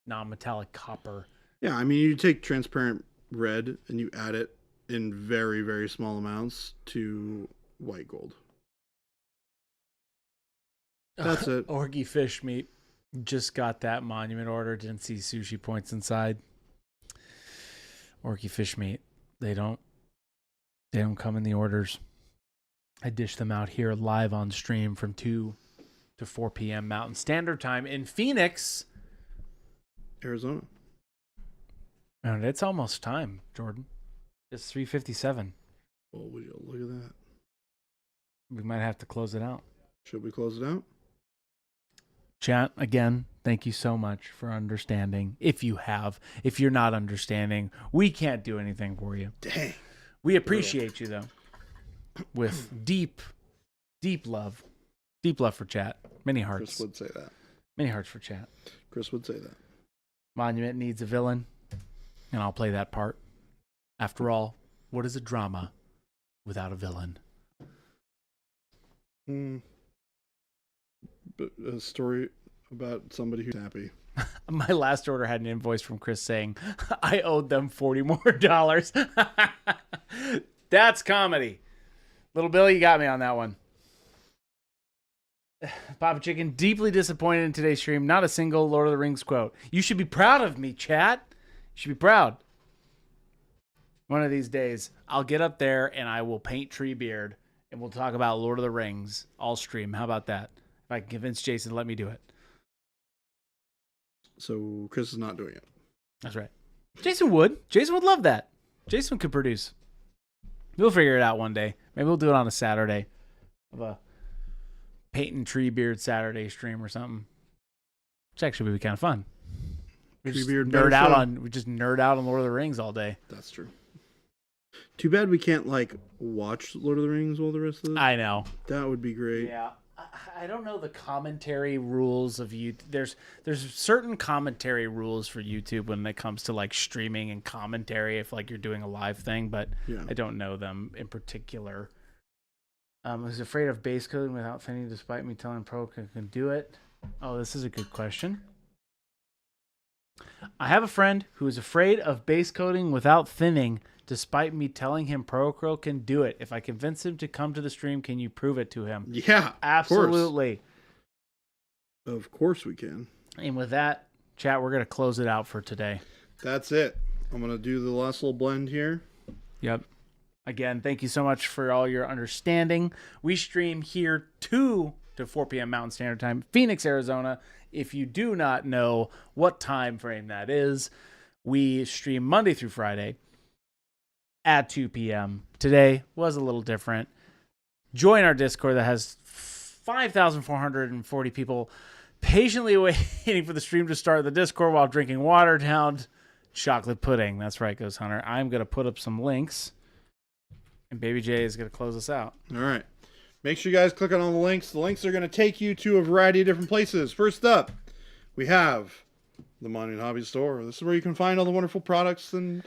non-metallic copper. Yeah, I mean, you take transparent red and you add it in very, very small amounts to white gold. That's it. Orgy fish meat. Just got that monument order. Didn't see sushi points inside. Orky fish meat. They don't come in the orders. I dish them out here live on stream from 2 to 4 p.m. Mountain Standard Time in Phoenix, Arizona. And it's almost time, Jordan. It's 3:57. Oh, would you look at that? We might have to close it out. Should we close it out? Chat, again, thank you so much for understanding. If you're not understanding, we can't do anything for you. Dang. We appreciate you, though, with deep, deep love. Deep love for chat. Many hearts. Chris would say that. Many hearts for chat. Chris would say that. Monument needs a villain, and I'll play that part. After all, what is a drama without a villain? But a story about somebody who's happy. My last order had an invoice from Chris saying I owed them $40 more. That's comedy. Little Billy, you got me on that one. Papa Chicken, deeply disappointed in today's stream. Not a single Lord of the Rings quote. You should be proud of me, chat. You should be proud. One of these days, I'll get up there and I will paint Treebeard and we'll talk about Lord of the Rings all stream. How about that? If I can convince Jason to let me do it. So Chris is not doing it. That's right. Jason would. Jason would love that. Jason could produce. We'll figure it out one day. Maybe we'll do it on a Saturday. Of a painting Treebeard Saturday stream or something. Which actually would be kind of fun. We just nerd out on Lord of the Rings all day. That's true. Too bad we can't watch Lord of the Rings while the rest of the... I know. That would be great. Yeah. I don't know the commentary rules of YouTube. There's certain commentary rules for YouTube when it comes to streaming and commentary if you're doing a live thing, but yeah. I don't know them in particular. I was afraid of base coding without thinning despite me telling Pro can do it. Oh, this is a good question. I have a friend who is afraid of base coding without thinning despite me telling him ProCrow can do it. If I convince him to come to the stream, can you prove it to him? Yeah, absolutely. Of course we can. And with that, chat, we're going to close it out for today. That's it. I'm going to do the last little blend here. Yep. Again, thank you so much for all your understanding. We stream here 2 to 4 p.m. Mountain Standard Time, Phoenix, Arizona. If you do not know what time frame that is, we stream Monday through Friday at 2 p.m. Today was a little different. Join our Discord that has 5,440 people patiently waiting for the stream to start the Discord while drinking watered-down chocolate pudding. That's right, Ghost Hunter. I'm going to put up some links, and Baby J is going to close us out. All right. Make sure you guys click on all the links. The links are going to take you to a variety of different places. First up, we have the Monument Hobby Store. This is where you can find all the wonderful products and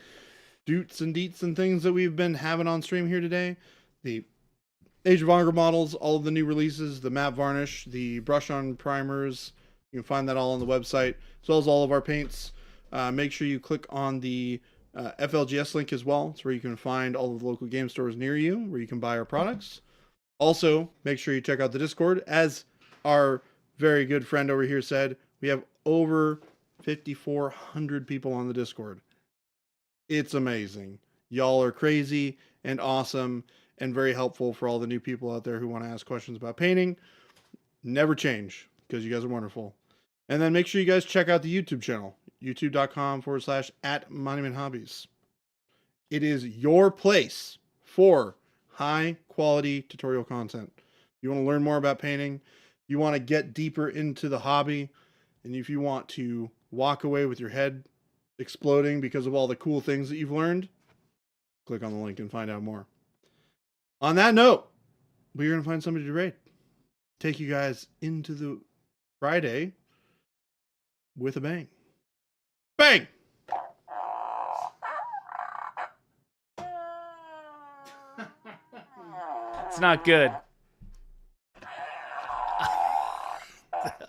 doots and deets and things that we've been having on stream here today. The Age of Angra models, all of the new releases, the matte varnish, the brush-on primers. You can find that all on the website, as well as all of our paints. Make sure you click on the FLGS link as well. It's where you can find all of the local game stores near you, where you can buy our products. Also, make sure you check out the Discord. As our very good friend over here said, we have over 5,400 people on the Discord. It's amazing. Y'all are crazy and awesome and very helpful for all the new people out there who want to ask questions about painting. Never change, because you guys are wonderful. And then make sure you guys check out the YouTube channel, youtube.com/@monumenthobbies. It is your place for high quality tutorial content. You want to learn more about painting, you want to get deeper into the hobby, and if you want to walk away with your head exploding because of all the cool things that you've learned, click on the link and find out more. On that note, we're going to find somebody to raid. take you guys into the Friday with a bang. Bang! It's not good.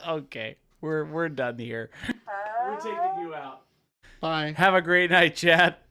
Okay, we're done here. We're taking you out. Bye. Have a great night, chat.